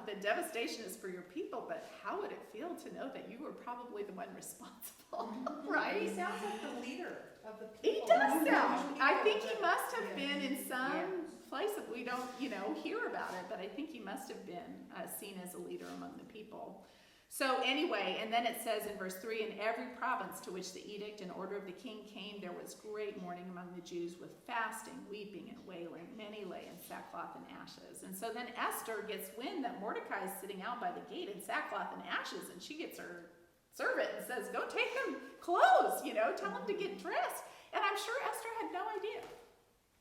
The devastation is for your people, but how would it feel to know that you were probably the one responsible, right? He sounds like the leader of the He people. does sound. I think he must have been in some place that we don't, hear about it, but I think he must have been seen as a leader among the people. So anyway, and then it says in verse 3, in every province to which the edict and order of the king came, there was great mourning among the Jews with fasting, weeping, and wailing. Many lay in sackcloth and ashes. And so then Esther gets wind that Mordecai is sitting out by the gate in sackcloth and ashes, and she gets her servant and says, go take him clothes, tell him to get dressed. And I'm sure Esther had no idea,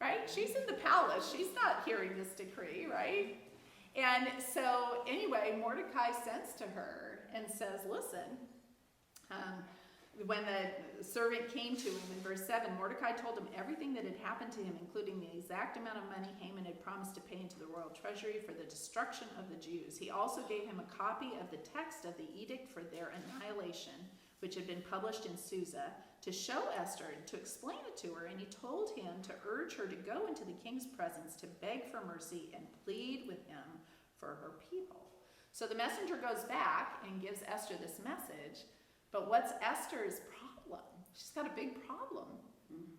right? She's in the palace. She's not hearing this decree, right? And so anyway, Mordecai sends to her and says, listen, when the servant came to him in verse 7, Mordecai told him everything that had happened to him, including the exact amount of money Haman had promised to pay into the royal treasury for the destruction of the Jews. He also gave him a copy of the text of the edict for their annihilation, which had been published in Susa, to show Esther and to explain it to her. And he told him to urge her to go into the king's presence to beg for mercy and plead with him for her people. So the messenger goes back and gives Esther this message, but what's Esther's problem? She's got a big problem.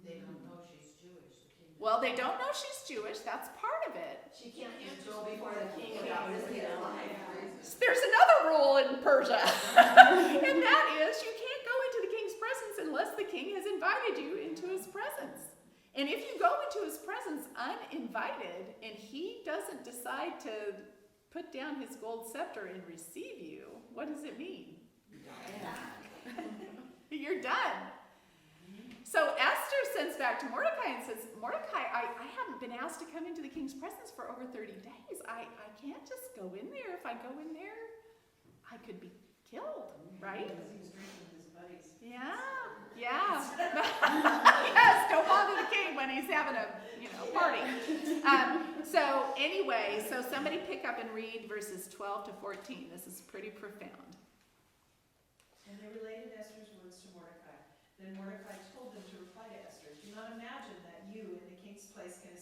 They don't know she's Jewish. The king. Well, they don't know she's Jewish. That's part of it. She can't just go before the king without his life. There's another rule in Persia, and that is you can't go into the king's presence unless the king has invited you into his presence. And if you go into his presence uninvited and he doesn't decide to put down his gold scepter and receive you, what does it mean? You're done. So Esther sends back to Mordecai and says, Mordecai, I haven't been asked to come into the king's presence for over 30 days. I can't just go in there. If I go in there, I could be killed, right? Because he was drinking with his buddies. Yeah. Yes, don't bother the king when he's having a party. So anyway, so somebody pick up and read verses 12 to 14. This is pretty profound. And they related Esther's words to Mordecai. Then Mordecai told them to reply to Esther, do not imagine that you in the king's palace can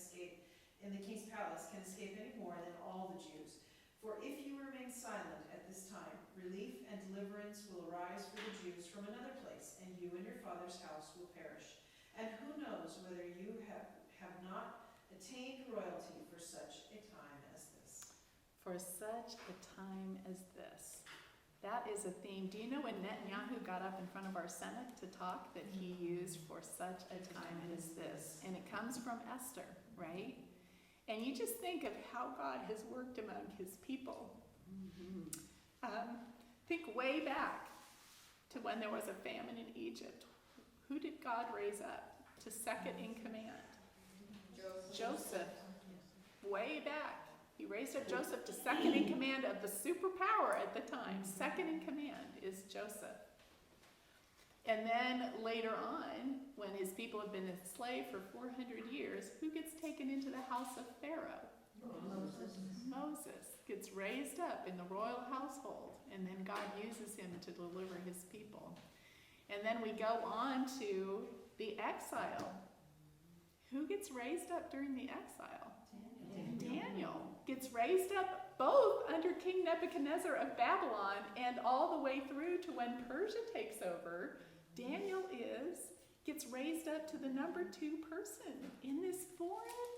escape any more than all the Jews. For if you remain silent at this time, relief and deliverance will arise for the Jews from another place, and you and your father's house will perish. And who knows whether you have not attained royalty for such a time as this. For such a time as this. That is a theme. Do you know when Netanyahu got up in front of our Senate to talk that he used for such a time as this? And it comes from Esther, right? And you just think of how God has worked among his people. Think way back to when there was a famine in Egypt. Who did God raise up to second in command? Joseph. Way back. He raised up Joseph to second in command of the superpower at the time. Second in command is Joseph. And then later on, when his people have been enslaved for 400 years, who gets taken into the house of Pharaoh? Moses gets raised up in the royal household, and then God uses him to deliver his people. And then we go on to the exile. Who gets raised up during the exile? Daniel gets raised up both under King Nebuchadnezzar of Babylon and all the way through to when Persia takes over. Daniel gets raised up to the number 2 person in this foreign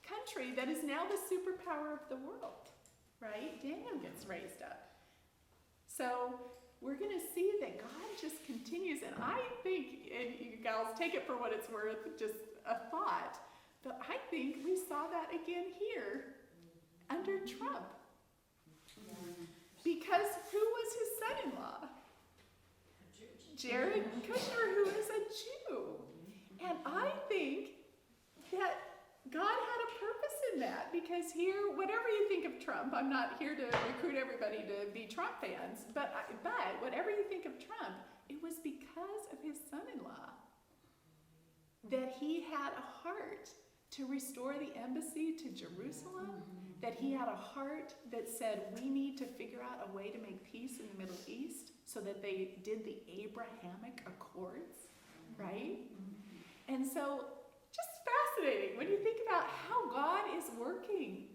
country that is now the superpower of the world, right? Daniel gets raised up. So we're going to see that God just continues, and I think, and you gals take it for what it's worth, just a thought, but I think we saw that again here under Trump. Because who was his son-in-law? Jared Kushner, who is a Jew. And I think that God had a purpose in that, because here, whatever you think of Trump, I'm not here to recruit everybody to be Trump fans, but whatever you think of Trump, it was because of his son-in-law that he had a heart to restore the embassy to Jerusalem, that he had a heart that said, we need to figure out a way to make peace in the Middle East, so that they did the Abrahamic Accords, right? And so, just fascinating when you think about how God is working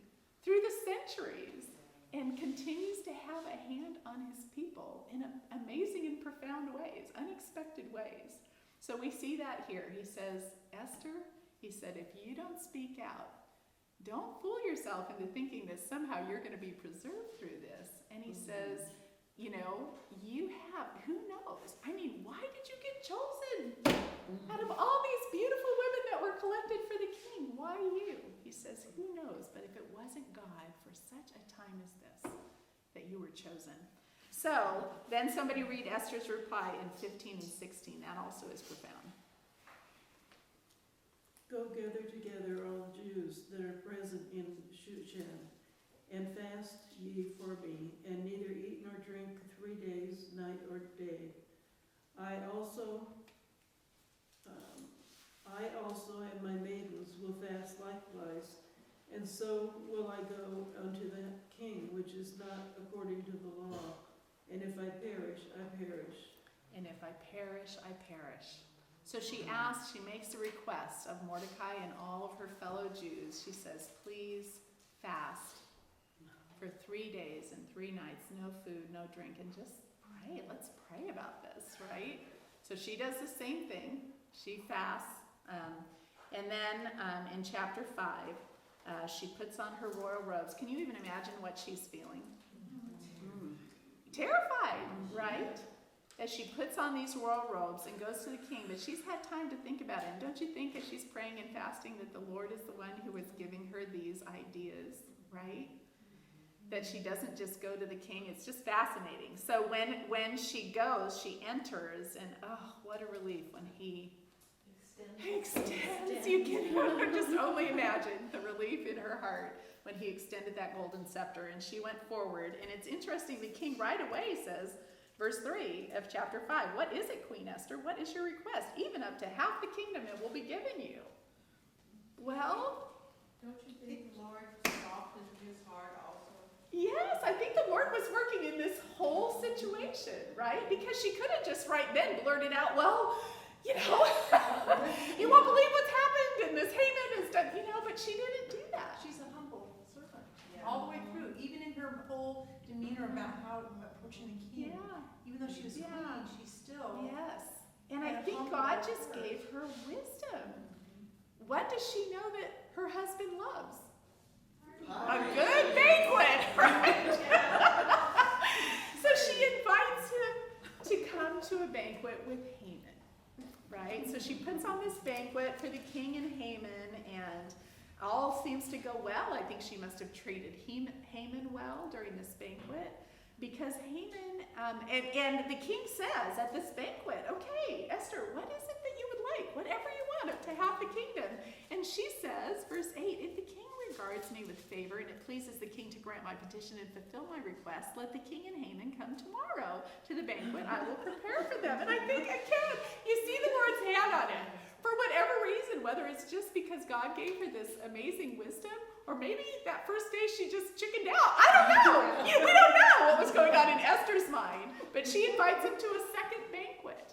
through the centuries and continues to have a hand on his people in amazing and profound ways, unexpected ways. So we see that here. He says, Esther, he said, if you don't speak out, don't fool yourself into thinking that somehow you're going to be preserved through this. And he says, you know, you have, who knows? I mean, why did you get chosen out of all these beautiful women that were collected for the king? Why you? He says, who knows? But if it wasn't God for such a time as this, that you were chosen. So then somebody read Esther's reply in 15 and 16. That also is profound. Go gather together all Jews that are present in Shushan, and fast ye for me, and neither eat nor drink 3 days, night or day. I also and my maidens will fast likewise, and so will I go unto the king, which is not according to the law. And if I perish, I perish. And if I perish, I perish. So she asks, she makes a request of Mordecai and all of her fellow Jews. She says, please fast for 3 days and 3 nights, no food, no drink, and just pray. Let's pray about this, right? So she does the same thing. She fasts. And then in chapter 5, she puts on her royal robes. Can you even imagine what she's feeling? Terrified, right? As she puts on these royal robes and goes to the king, but she's had time to think about it. And don't you think as she's praying and fasting that the Lord is the one who is giving her these ideas, right? That she doesn't just go to the king. It's just fascinating. So when she goes, she enters, and oh, what a relief when he extends. You can just only imagine the relief in her heart when he extended that golden scepter, and she went forward. And it's interesting, the king right away says, verse 3 of chapter 5, what is it, Queen Esther? What is your request? Even up to half the kingdom it will be given you. Well, Don't you think the Lord softened his heart also? yes, I think the Lord was working in this whole situation, right? Because she could have just right then blurted out, well, you know, you won't believe what's happened, and this Haman has done, you know, but she didn't do that. She's a humble servant, all the way through, even in her whole demeanor about how approaching the king. Yeah. Even though she was Yeah. queen, she still. Yes. And I And think humble God her just heart. gave her wisdom. What does she know that her husband loves? A good banquet, right? So she invites him to come to a banquet with Haman, right? So she puts on this banquet for the king and Haman, and all seems to go well. I think she must have treated Haman well during this banquet. Because Haman, and the king says at this banquet, okay, Esther, what is it that you would like? Whatever you want, up to half the kingdom. And she says, verse 8, if the king regards me with favor and it pleases the king to grant my petition and fulfill my request, let the king and Haman come tomorrow to the banquet. I will prepare for them. And I think, again, you see the Lord's hand on it. For whatever reason, whether it's just because God gave her this amazing wisdom, or maybe that first day she just chickened out. I don't know. We don't know what was going on in Esther's mind. But she invites him to a second banquet.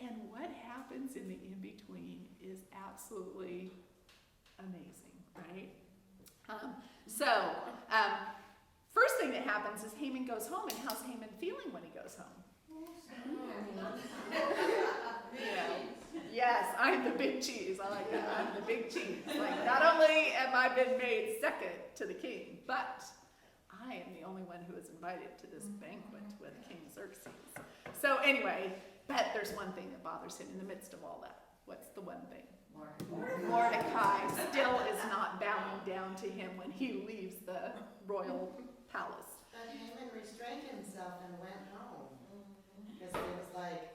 And what happens in the in-between is absolutely amazing, right? First thing that happens is Haman goes home. And how's Haman feeling when he goes home? Yes, I'm the big cheese. I like that. I'm the big cheese. Like, not only am I been made second to the king, but I am the only one who is invited to this banquet with King Xerxes. So anyway, but there's one thing that bothers him in the midst of all that. What's the one thing? Mordecai still is not bowing down to him when he leaves the royal palace. But Haman restrained himself and went home. Because he was like,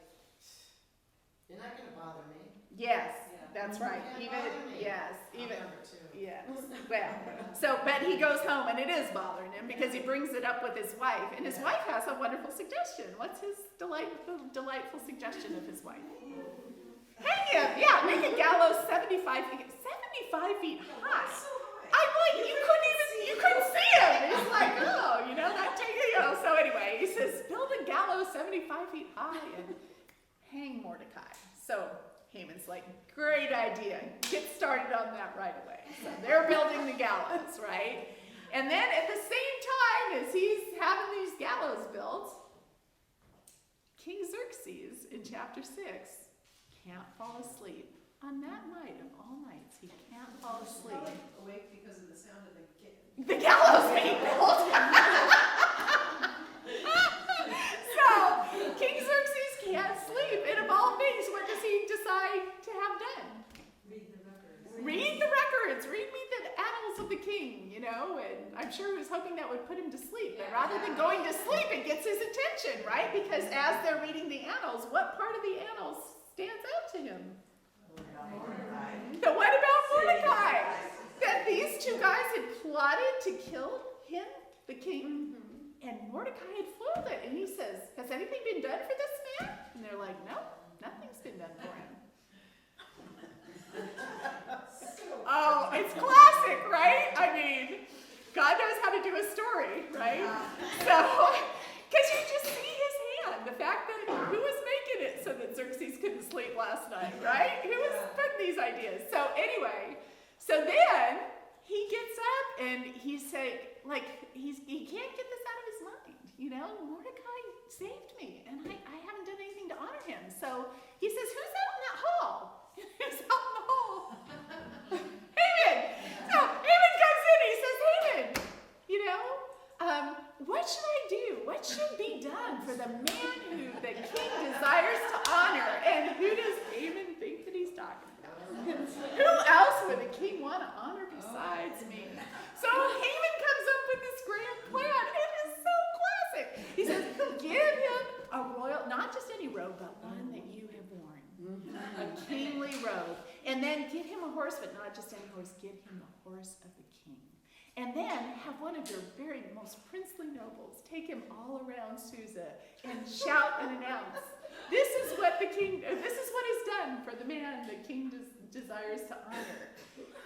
you're not going to bother me. Yes, that's right. You Even, can't bother me. yes, I'll even, number 2. yes. Well, so, but he goes home and it is bothering him because he brings it up with his wife. And his wife has a wonderful suggestion. What's his delightful suggestion of his wife? Hang him, yeah, make a gallows 75 feet high. I'm like, you couldn't see him. He's like, oh, you know, that take, you know. So anyway, he says, build a gallows 75 feet high and hang Mordecai. So Haman's like, great idea. Get started on that right away. So they're building the gallows, right? And then at the same time as he's having these gallows built, King Xerxes in chapter 6 can't fall asleep. On that night of all nights, he can't fall asleep. Awake because of the sound of The gallows being built. So, King Xerxes can't sleep, and of all things, what does he decide to have done? Read the records. Read me the annals of the king, you know, and I'm sure he was hoping that would put him to sleep. But rather than going to sleep, it gets his attention, right? Because as they're reading the annals, what part of the annals stands out to him? But what about Mordecai? That these two guys had plotted to kill him, the king, and Mordecai had foiled it. And he says, has anything been done for this man? And they're like, no, nothing's been done for him. Oh, it's classic, right? I mean, God knows how to do a story, right? So, because you just see his hand, the fact that who was making it so that Xerxes couldn't sleep last night, right? Who was putting these ideas? So anyway, so then he gets up and he's saying, like, he can't get this out of his mind, you know? Mordecai saved me, and I haven't done anything to honor him. So he says, who's out in that hall? Who's out in the hall? Haman! So Haman comes in and he says, Haman, you know, what should I do? What should be done for the man who the king desires to honor? And who does Haman think that he's talking about? Who else would the king want to honor besides me? So Haman comes up with this grand plan. It is so classic. He says he'll give him a royal, not just any robe, but one that you have worn. A kingly robe. And then give him a horse, but not just any horse. Give him the horse of the king. And then have one of your very most princely nobles take him all around Susa and shout and announce, this is what is done for the man the king desires to honor.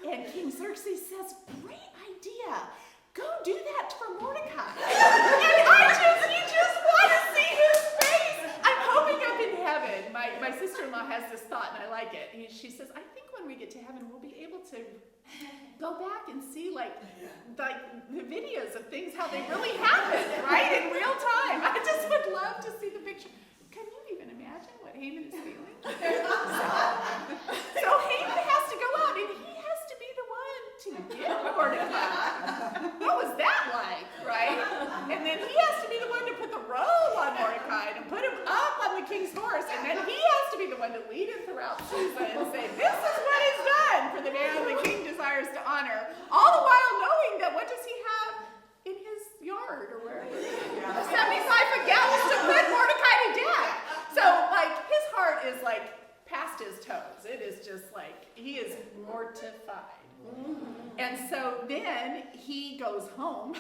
And King Xerxes says, great idea. Go do that for Mordecai. And you just want to see his face. I'm hoping up in heaven. My sister-in-law has this thought, and I like it. She says, I think when we get to heaven, we'll be able to go back and see like the videos of things, how they really happened, right, in real time. I just would love to see the picture. Can you even imagine what Haman is feeling? So Haman has to go out, and he has to be the one to get Mordecai. What was that like, right? And then he has to be the one to put the robe on Mordecai and put him up on the king's horse, and then he has to be the one to lead him throughout Susa and say, this is what is done for the man the king desires to honor, all the while knowing that what does he have in his yard or wherever? 75 gallows to put Mordecai to death. So, like, his heart is like past his toes. It is just like, he is mortified. And so then he goes home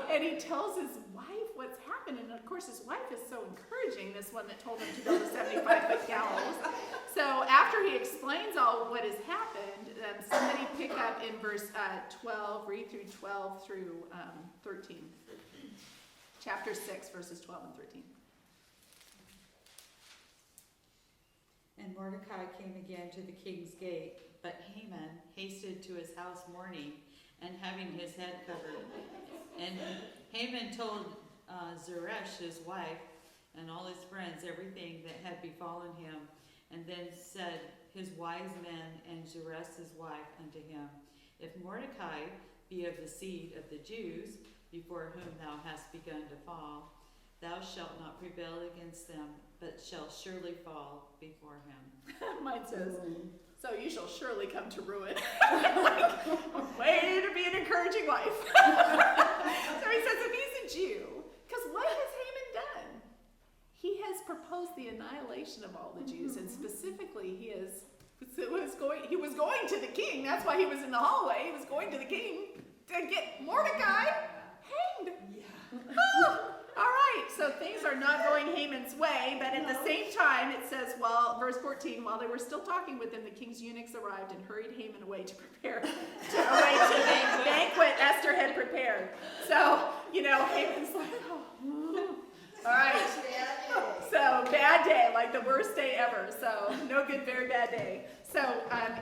and he tells his wife what's happened. And of course, his wife is so encouraging, this one that told him to go to 75-foot gallows. So after he explains all what has happened, somebody pick up in verse 12, read through 12 through 13. Chapter 6, verses 12 and 13. And Mordecai came again to the king's gate, but Haman hasted to his house mourning and having his head covered. And Haman told Zeresh, his wife, and all his friends everything that had befallen him, and then said his wise men and Zeresh his wife unto him, if Mordecai be of the seed of the Jews, before whom thou hast begun to fall, thou shalt not prevail against them, but shall surely fall before him. Mine says, so you shall surely come to ruin. Like, way to be an encouraging wife. So he says, if he's a Jew, because what has Haman done? He has proposed the annihilation of all the Jews, and specifically he was going to the king. That's why he was in the hallway. He was going to the king to get Mordecai hanged. Yeah. Oh, all right, so things are not going Haman's way, but at the same time, it says, verse 14, while they were still talking with him, the king's eunuchs arrived and hurried Haman away to prepare to the banquet Esther had prepared. So, Haman's like, all right. So, bad day. Like, the worst day ever. So no good, very bad day. So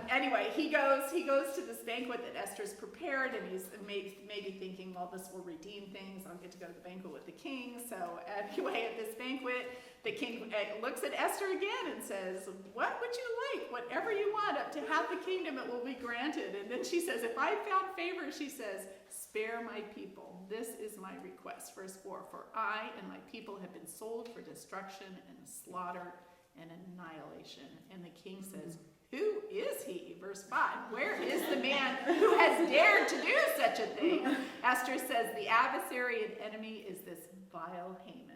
anyway, he goes to this banquet that Esther's prepared, and he's maybe thinking, well, this will redeem things. I'll get to go to the banquet with the king. So anyway, at this banquet, the king looks at Esther again and says, what would you like? Whatever you want, up to half the kingdom, it will be granted. And then she says, if I found favor, she says, spare my people. This is my request. Verse 4, for I and my people have been sold for destruction and slaughter and annihilation. And the king says, who is he? Verse 5, where is the man who has dared to do such a thing? Esther says, the adversary and enemy is this vile Haman.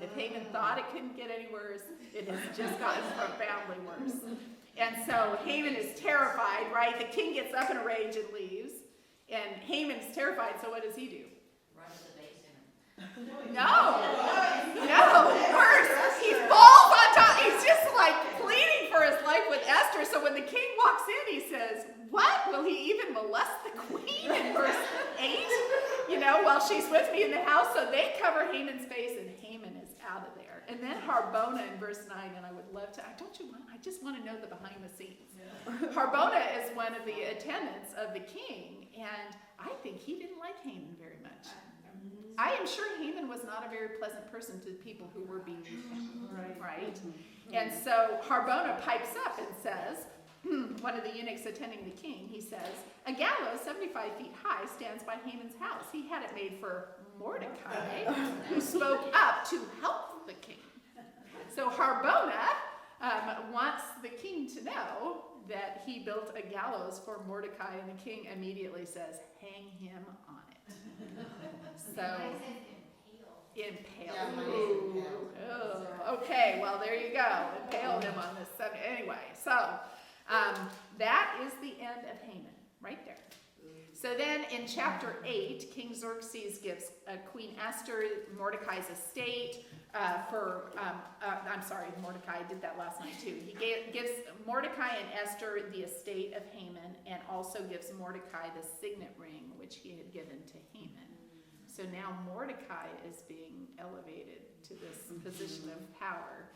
If Haman thought it couldn't get any worse, it has just gotten profoundly worse. And so Haman is terrified, right? The king gets up in a rage and leaves. And Haman's terrified, so what does he do? Run to the basement. No, worse. He falls on top. He's just like pleading for his life with Esther. So when the king walks in, he says, what? Will he even molest the queen in verse 8? While she's with me in the house. So they cover Haman's face, and Haman is out of there. And then Harbona in verse 9, and I would love to, I just want to know the behind the scenes. Yeah. Harbona is one of the attendants of the king, and I think he didn't like Haman very much. I am sure Haman was not a very pleasant person to the people who were being right? And so Harbona pipes up and says, one of the eunuchs attending the king, he says, a gallows 75 feet high stands by Haman's house. He had it made for Mordecai, who spoke up to help the king. So Harbona wants the king to know that he built a gallows for Mordecai, and the king immediately says, hang him on it. So, impale. Yeah, mine is impaled. Oh, okay, well, there you go. Impale him on this subject. Anyway, so that is the end of Haman, right there. So then in chapter 8, King Xerxes gives Queen Esther Mordecai's estate Mordecai, I did that last night too. He gives Mordecai and Esther the estate of Haman, and also gives Mordecai the signet ring, which he had given to Haman. So now Mordecai is being elevated to this position of power.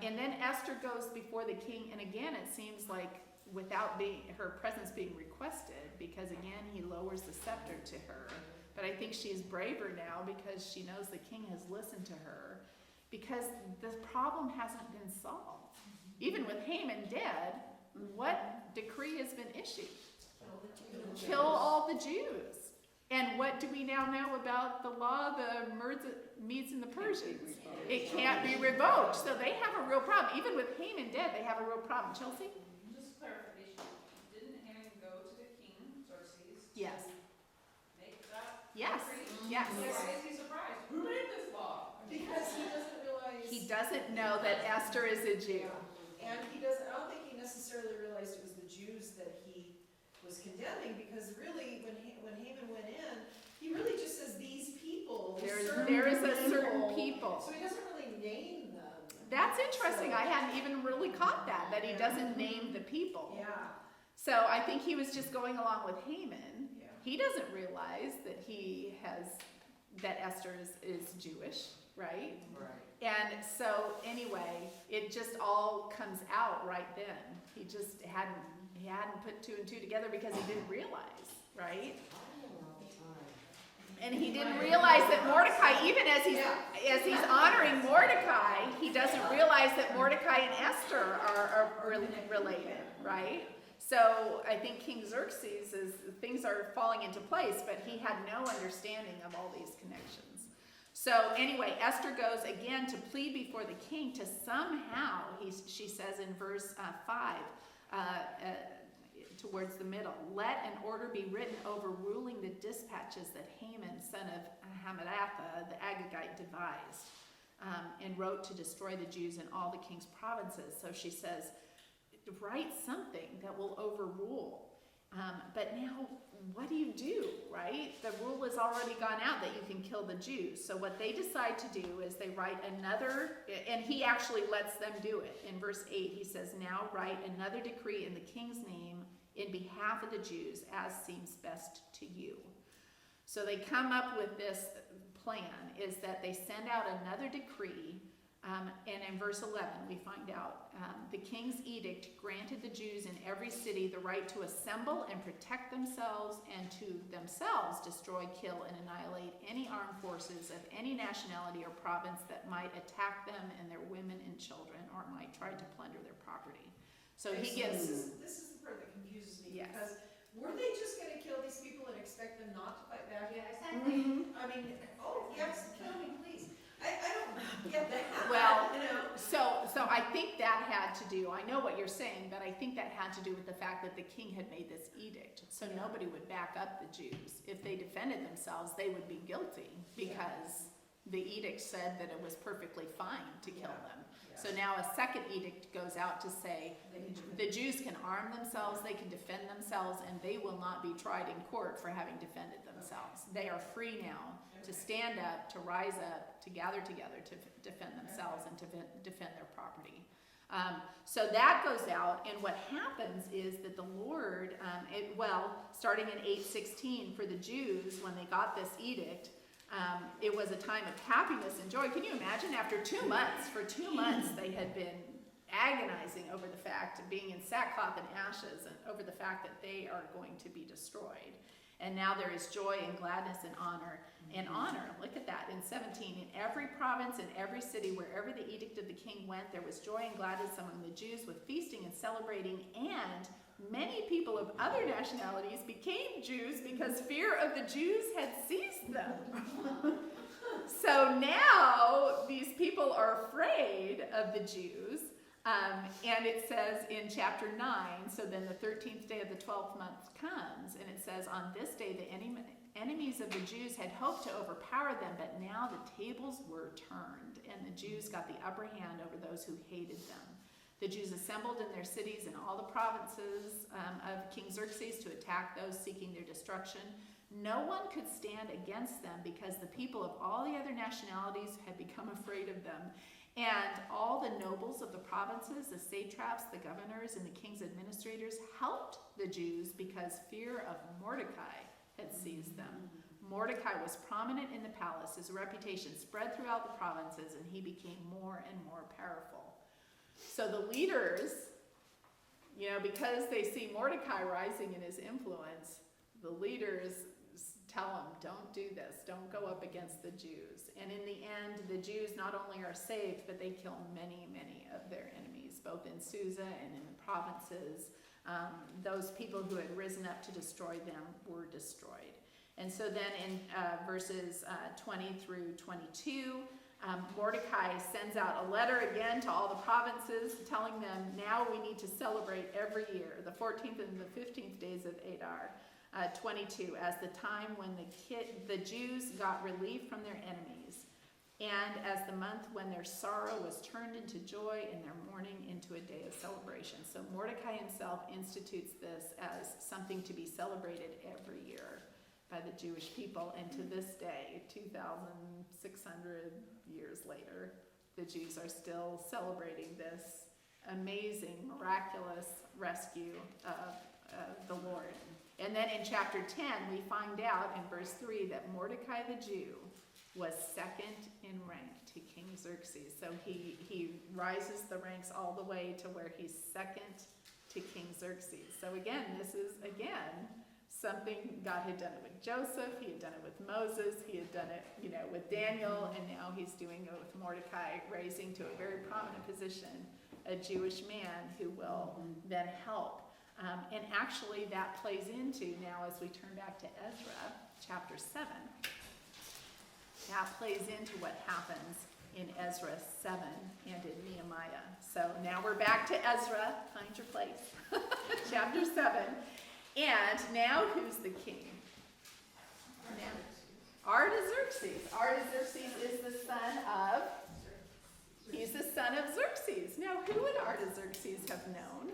And then Esther goes before the king, and again it seems like without her presence being requested, because again he lowers the scepter to her. But I think she's braver now because she knows the king has listened to her, because the problem hasn't been solved. Even with Haman dead, what decree has been issued? Kill all the Jews. And what do we now know about the law of the Medes and the Persians? It can't be revoked. So they have a real problem. Even with Haman dead, they have a real problem. Chelsea? Just clarification. Didn't Haman go to the king, Xerxes? Yes. Make that Yes. decree? Yes. Why is he surprised? Who made this law? Because he doesn't realize. He doesn't know that Esther is a Jew. And he doesn't, I don't think he necessarily realized it was the Jews that he was condemning, because really, when Haman went in, he really just says these people. There is a certain people. So he doesn't really name them. That's interesting. I hadn't even really caught that he doesn't name the people. Yeah. So I think he was just going along with Haman. Yeah. He doesn't realize that Esther is Jewish, right? Right. And so anyway, it just all comes out right then. He just hadn't put two and two together because he didn't realize, right? And he didn't realize that Mordecai, even as he's honoring Mordecai, he doesn't realize that Mordecai and Esther are related, right? So I think King Xerxes things are falling into place, but he had no understanding of all these connections. So anyway, Esther goes again to plead before the king to somehow, she says in verse 5, towards the middle, let an order be written overruling the dispatches that Haman, son of Hammedatha, the Agagite, devised, and wrote to destroy the Jews in all the king's provinces. So she says, write something that will overrule. But now, what do, right? The rule has already gone out that you can kill the Jews. So what they decide to do is they write another, and he actually lets them do it. In verse 8, he says, now write another decree in the king's name in behalf of the Jews, as seems best to you. So they come up with this plan, is that they send out another decree And in verse 11, we find out, the king's edict granted the Jews in every city the right to assemble and protect themselves and to themselves destroy, kill, and annihilate any armed forces of any nationality or province that might attack them and their women and children or might try to plunder their property. So he gives... This is the part that confuses me, Yes. because were they just gonna kill these people and expect them not to fight back? Yeah, exactly. I mean, oh, yes, kill me, please. I don't get that. Well, You know? So I think that had to do, I know what you're saying, but I think that had to do with the fact that the king had made this edict. So nobody would back up the Jews. If they defended themselves, they would be guilty because the edict said that it was perfectly fine to kill them. So now a second edict goes out to say the Jews can arm themselves, they can defend themselves, and they will not be tried in court for having defended themselves. They are free now to stand up, to rise up, to gather together, to defend themselves and to defend their property. So that goes out, and what happens is that the Lord, starting in 8:16 for the Jews, when they got this edict, it was a time of happiness and joy. Can you imagine? After 2 months, for 2 months, they had been agonizing over the fact of being in sackcloth and ashes and over the fact that they are going to be destroyed. And now there is joy and gladness and honor. And honor, look at that, in 17, in every province and every city, wherever the edict of the king went, there was joy and gladness among the Jews with feasting and celebrating, and many people of other nationalities became Jews because fear of the Jews had seized them. So now these people are afraid of the Jews. And it says in chapter 9, so then the 13th day of the 12th month comes, and it says, on this day the enemies of the Jews had hoped to overpower them, but now the tables were turned, and the Jews got the upper hand over those who hated them. The Jews assembled in their cities in all the provinces of King Xerxes to attack those seeking their destruction. No one could stand against them because the people of all the other nationalities had become afraid of them. And all the nobles of the provinces, the satraps, the governors, and the king's administrators helped the Jews because fear of Mordecai had seized them. Mordecai was prominent in the palace. His reputation spread throughout the provinces, and he became more and more powerful. So the leaders, because they see Mordecai rising in his influence, the leaders tell him, don't do this, don't go up against the Jews. And in the end, the Jews not only are saved, but they kill many, many of their enemies, both in Susa and in the provinces. Those people who had risen up to destroy them were destroyed. And so then in verses 20 through 22, Mordecai sends out a letter again to all the provinces telling them now we need to celebrate every year, the 14th and the 15th days of Adar. 22, as the time when the Jews got relief from their enemies, and as the month when their sorrow was turned into joy and their mourning into a day of celebration. So Mordecai himself institutes this as something to be celebrated every year by the Jewish people, and to this day, 2,600 years later, the Jews are still celebrating this amazing, miraculous rescue of the Lord. And then in chapter 10, we find out in verse 3 that Mordecai the Jew was second in rank to King Xerxes. So he rises the ranks all the way to where he's second to King Xerxes. So again, this is, something God had done it with Joseph, he had done it with Moses, he had done it, with Daniel, and now he's doing it with Mordecai, raising to a very prominent position a Jewish man who will then help. And actually that plays into, now as we turn back to Ezra chapter 7, that plays into what happens in Ezra 7 and in Nehemiah. So now we're back to Ezra, find your place, chapter 7. And now who's the king? Artaxerxes. Artaxerxes is the son of, he's the son of Xerxes. Now who would Artaxerxes have known?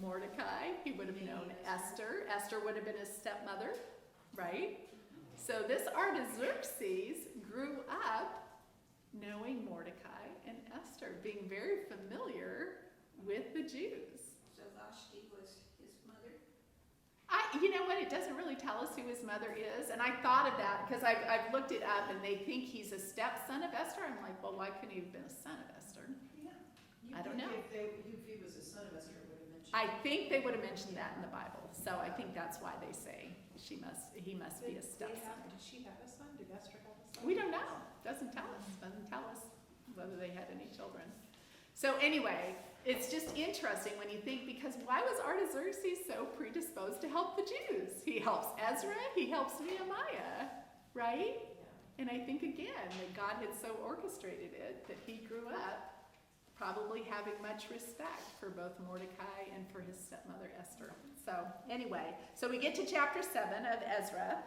Mordecai. He would have known Esther. Esther would have been his stepmother, right? So this Artaxerxes grew up knowing Mordecai and Esther, being very familiar with the Jews. So Vashti was his mother? you know what, it doesn't really tell us who his mother is, and I thought of that, because I've looked it up, and they think he's a stepson of Esther. I'm like, well, why couldn't he have been a son of Esther? Yeah. I don't know. If he was a son of Esther, it would have mentioned. I think they would have mentioned that in the Bible, so I think that's why they say he must be a stepson. Did she have a son? Did Esther have a son? We don't know, doesn't tell us whether they had any children. So anyway, it's just interesting when you think, because why was Artaxerxes so predisposed to help the Jews? He helps Ezra, he helps Nehemiah, right? And I think again, that God had so orchestrated it that he grew up probably having much respect for both Mordecai and for his stepmother Esther. So anyway, so we get to chapter 7 of Ezra,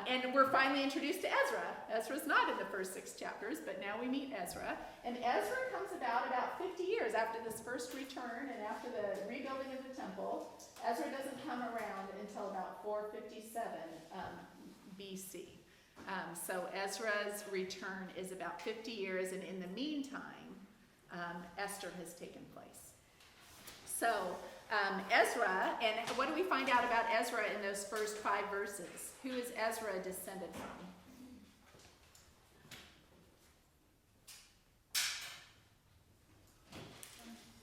and we're finally introduced to Ezra. Ezra's not in the first 6 chapters, but now we meet Ezra. And Ezra comes about 50 years after this first return and after the rebuilding of the temple. Ezra doesn't come around until about 457 BC. So Ezra's return is about 50 years, and in the meantime, Esther has taken place. So Ezra, and what do we find out about Ezra in those first 5 verses? Who is Ezra descended from?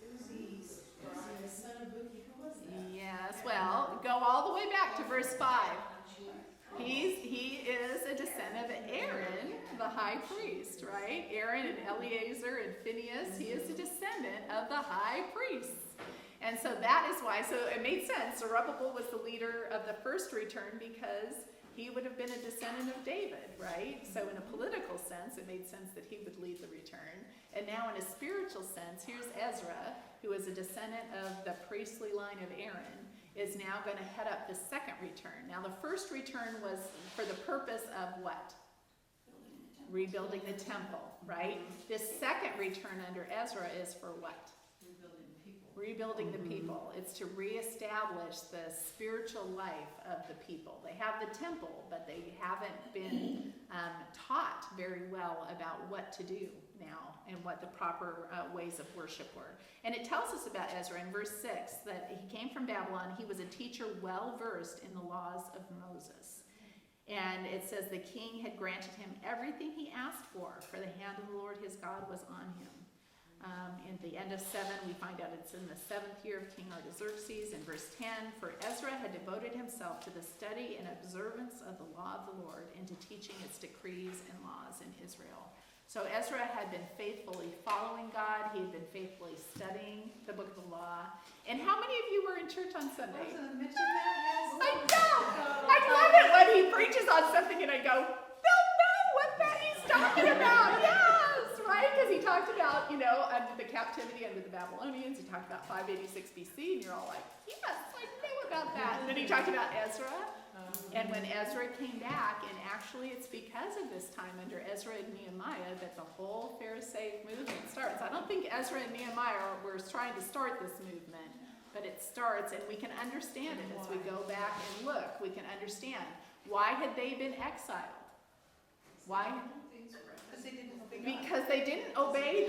Is he a son of Buki? Who was that? Yes, well, go all the way back to verse 5. He is a descendant of Aaron, the high priest, right? Aaron and Eleazar and Phinehas, he is a descendant of the high priests. And so that is why, so it made sense. Zerubbabel was the leader of the first return because he would have been a descendant of David, right? So in a political sense, it made sense that he would lead the return. And now in a spiritual sense, here's Ezra, who is a descendant of the priestly line of Aaron, is now going to head up the second return. Now the first return was for the purpose of what? Rebuilding the temple, right? This second return under Ezra is for what? Rebuilding the people. It's to reestablish the spiritual life of the people. They have the temple, but they haven't been taught very well about what to do now and what the proper ways of worship were. And it tells us about Ezra in verse 6 that he came from Babylon. He was a teacher well versed in the laws of Moses. And it says the king had granted him everything he asked for the hand of the Lord his God was on him. In the end of 7, we find out it's in the 7th year of King Artaxerxes. In verse 10, for Ezra had devoted himself to the study and observance of the law of the Lord and to teaching its decrees and laws in Israel. So Ezra had been faithfully following God. He had been faithfully studying the book of the law. And how many of you were in church on Sunday? I know! I love it when he preaches on something and I go, they'll know what that he's talking about. Yes, right? Because he talked about, under the captivity under the Babylonians. He talked about 586 BC, and you're all like, yes, I knew about that. And then he talked about Ezra. And when Ezra came back, and actually it's because of this time under Ezra and Nehemiah that the whole Pharisaic movement starts. I don't think Ezra and Nehemiah were trying to start this movement, but it starts, and we can understand it as we go back and look. We can understand. Why had they been exiled? Why? Because they didn't obey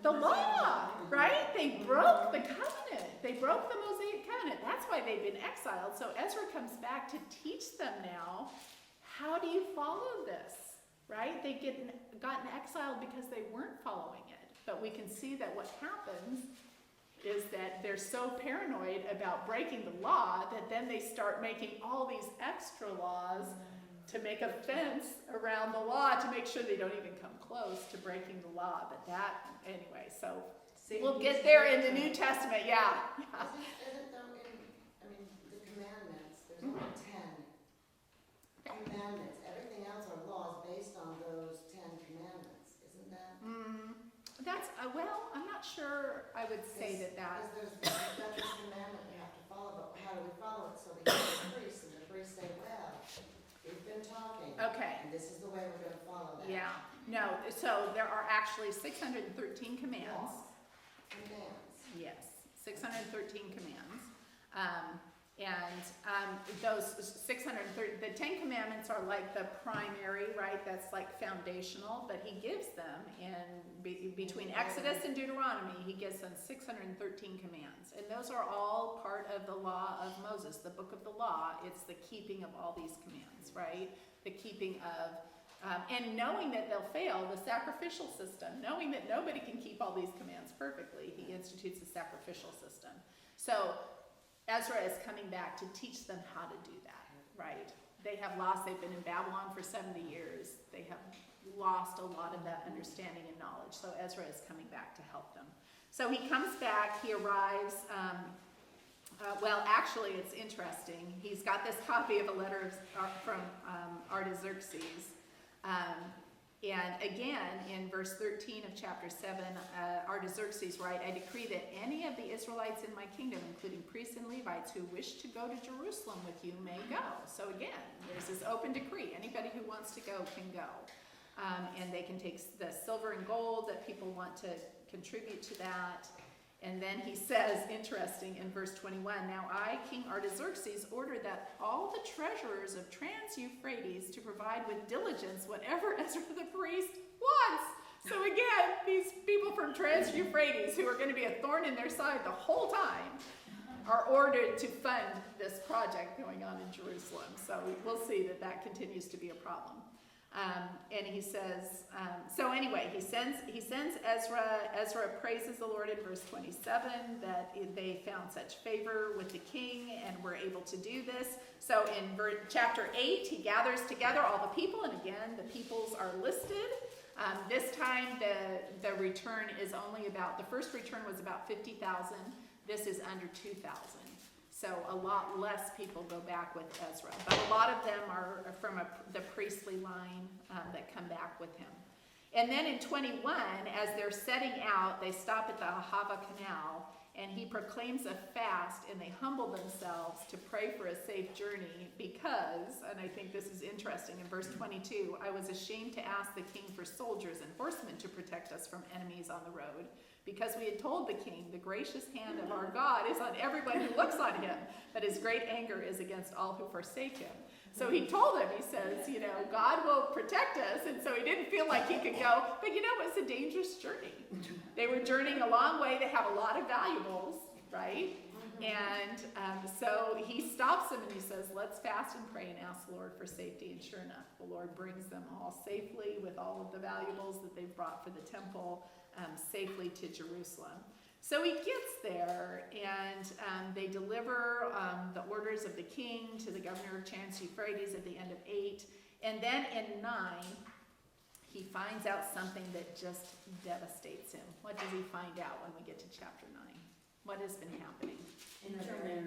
the law, right? They broke the covenant. They broke the Mosaic covenant. That's why they've been exiled. So Ezra comes back to teach them now, how do you follow this, right? They gotten exiled because they weren't following it. But we can see that what happens is that they're so paranoid about breaking the law that then they start making all these extra laws to make a fence around the law to make sure they don't even come close to breaking the law. But that, anyway, so we'll get there in the New Testament, yeah. Isn't though the commandments, there's only 10 commandments. Everything else are laws based on those 10 commandments, isn't that? That's, well, I'm not sure I would say that. Because there's this commandment we have to follow, but how do we follow it? So we go to the priest, and the priest say, well, we've been talking. Okay. And this is the way we're going to follow that. Yeah. No, so there are actually 613 commands. Commands. Yes, 613 commands. And those 630, the 10 Commandments are like the primary, right? That's like foundational, but he gives them between Exodus and Deuteronomy, he gives them 613 commands. And those are all part of the law of Moses, the book of the law. It's the keeping of all these commands, right? The keeping of, and knowing that they'll fail, the sacrificial system, knowing that nobody can keep all these commands perfectly, he institutes a sacrificial system. So Ezra is coming back to teach them how to do that, right? They have lost, they've been in Babylon for 70 years. They have lost a lot of that understanding and knowledge. So Ezra is coming back to help them. So he comes back, he arrives, well, actually it's interesting. He's got this copy of a letter from Artaxerxes. And again, in verse 13 of chapter 7, Artaxerxes writes, I decree that any of the Israelites in my kingdom, including priests and Levites, who wish to go to Jerusalem with you may go. So again, there's this open decree. Anybody who wants to go can go. And they can take the silver and gold that people want to contribute to that. And then he says, interesting, in verse 21, now I, King Artaxerxes, order that all the treasurers of Trans-Euphrates to provide with diligence whatever Ezra the priest wants. So again, these people from Trans-Euphrates, who are going to be a thorn in their side the whole time, are ordered to fund this project going on in Jerusalem. So we'll see that that continues to be a problem. And he says, so anyway, he sends Ezra. Ezra praises the Lord in verse 27 that they found such favor with the king and were able to do this. So in chapter 8, he gathers together all the people, and again, the peoples are listed. This time, the return is only about, the first return was about 50,000. This is under 2,000. So a lot less people go back with Ezra. But a lot of them are from the priestly line that come back with him. And then in 21, as they're setting out, they stop at the Ahava Canal, and he proclaims a fast, and they humble themselves to pray for a safe journey because, and I think this is interesting, in verse 22, I was ashamed to ask the king for soldiers and horsemen to protect us from enemies on the road, because we had told the king, the gracious hand of our God is on everyone who looks on him, but his great anger is against all who forsake him. So he told him, he says, God will protect us, and so he didn't feel like he could go, but it's a dangerous journey. They were journeying a long way, they have a lot of valuables, right? And so he stops them and he says, let's fast and pray and ask the Lord for safety. And sure enough, the Lord brings them all safely with all of the valuables that they've brought for the temple safely to Jerusalem. So he gets there, and they deliver the orders of the king to the governor of Trans-Euphrates at the end of 8. And then in 9, he finds out something that just devastates him. What does he find out when we get to chapter 9? What has been happening? Intermarriage.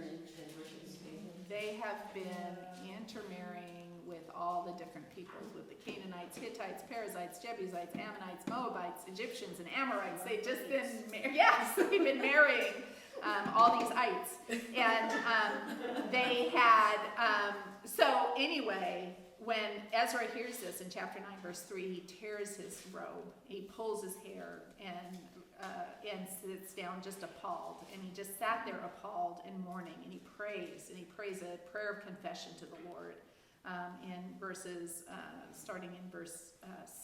They have been intermarrying with all the different peoples, with the Canaanites, Hittites, Perizzites, Jebusites, Ammonites, Moabites, Egyptians, and Amorites. They've just been, they've been marrying all these ites. And they had, so anyway, when Ezra hears this in chapter 9, verse 3, he tears his robe, he pulls his hair, and sits down just appalled. And he just sat there appalled and mourning, and he prays a prayer of confession to the Lord in verses, starting in verse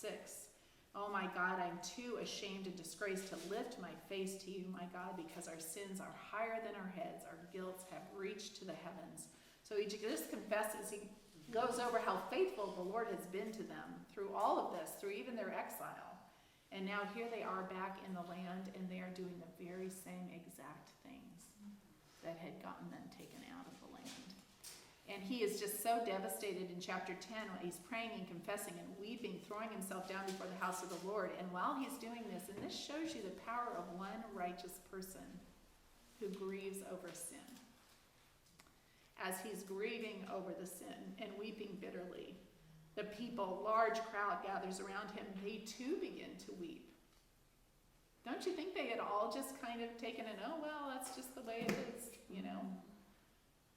6. Oh my God, I'm too ashamed and disgraced to lift my face to you, my God, because our sins are higher than our heads, our guilts have reached to the heavens. So he just confesses, he goes over how faithful the Lord has been to them through all of this, through even their exile. And now here they are back in the land, and they are doing the very same exact things that had gotten them taken out of the land. And he is just so devastated in chapter 10 when he's praying and confessing and weeping, throwing himself down before the house of the Lord. And while he's doing this, and this shows you the power of one righteous person who grieves over sin. As he's grieving over the sin and weeping bitterly, the people, large crowd gathers around him. They too begin to weep. Don't you think they had all just kind of taken an, oh, well, that's just the way it is,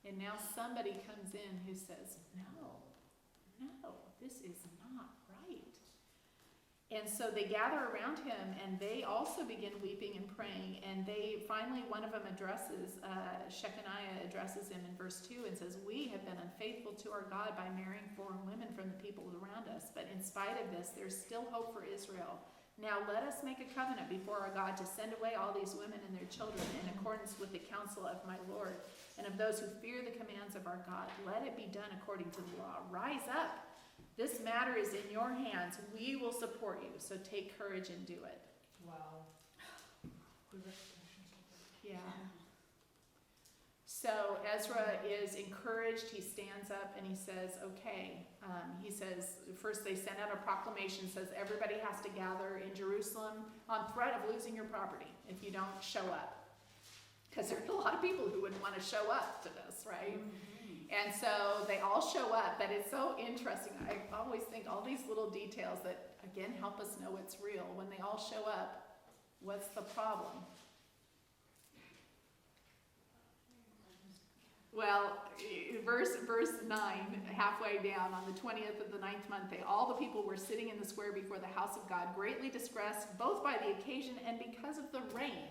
And now somebody comes in who says, no, this is not right. And so they gather around him, and they also begin weeping and praying. And they finally, one of them addresses, Shechaniah addresses him in verse 2 and says, "We have been unfaithful to our God by marrying foreign women from the people around us. But in spite of this, there's still hope for Israel. Now let us make a covenant before our God to send away all these women and their children in accordance with the counsel of my Lord and of those who fear the commands of our God. Let it be done according to the law. Rise up. This matter is in your hands. We will support you. So take courage and do it." Wow. Yeah. So Ezra is encouraged. He stands up and he says, okay. He says, first they send out a proclamation, says everybody has to gather in Jerusalem on threat of losing your property if you don't show up. Because there are a lot of people who wouldn't want to show up to this, right? And so they all show up, but it's so interesting. I always think all these little details that, again, help us know it's real. When they all show up, what's the problem? Well, verse 9, halfway down, on the 20th of the 9th month, all the people were sitting in the square before the house of God, greatly distressed, both by the occasion and because of the rain.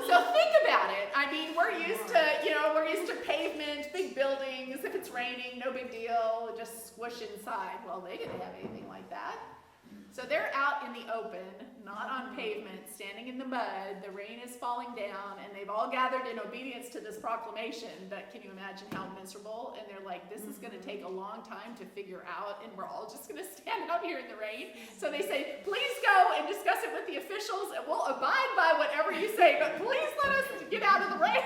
So think about it. I mean, we're used to pavement, big buildings. If it's raining, no big deal. Just squish inside. Well, they didn't have anything like that. So they're out in the open, not on pavement, standing in the mud. The rain is falling down, and they've all gathered in obedience to this proclamation. But can you imagine how miserable? And they're like, this is going to take a long time to figure out, and we're all just going to stand out here in the rain. So they say, please go and discuss it with the officials, and we'll abide by whatever you say, but please let us get out of the rain.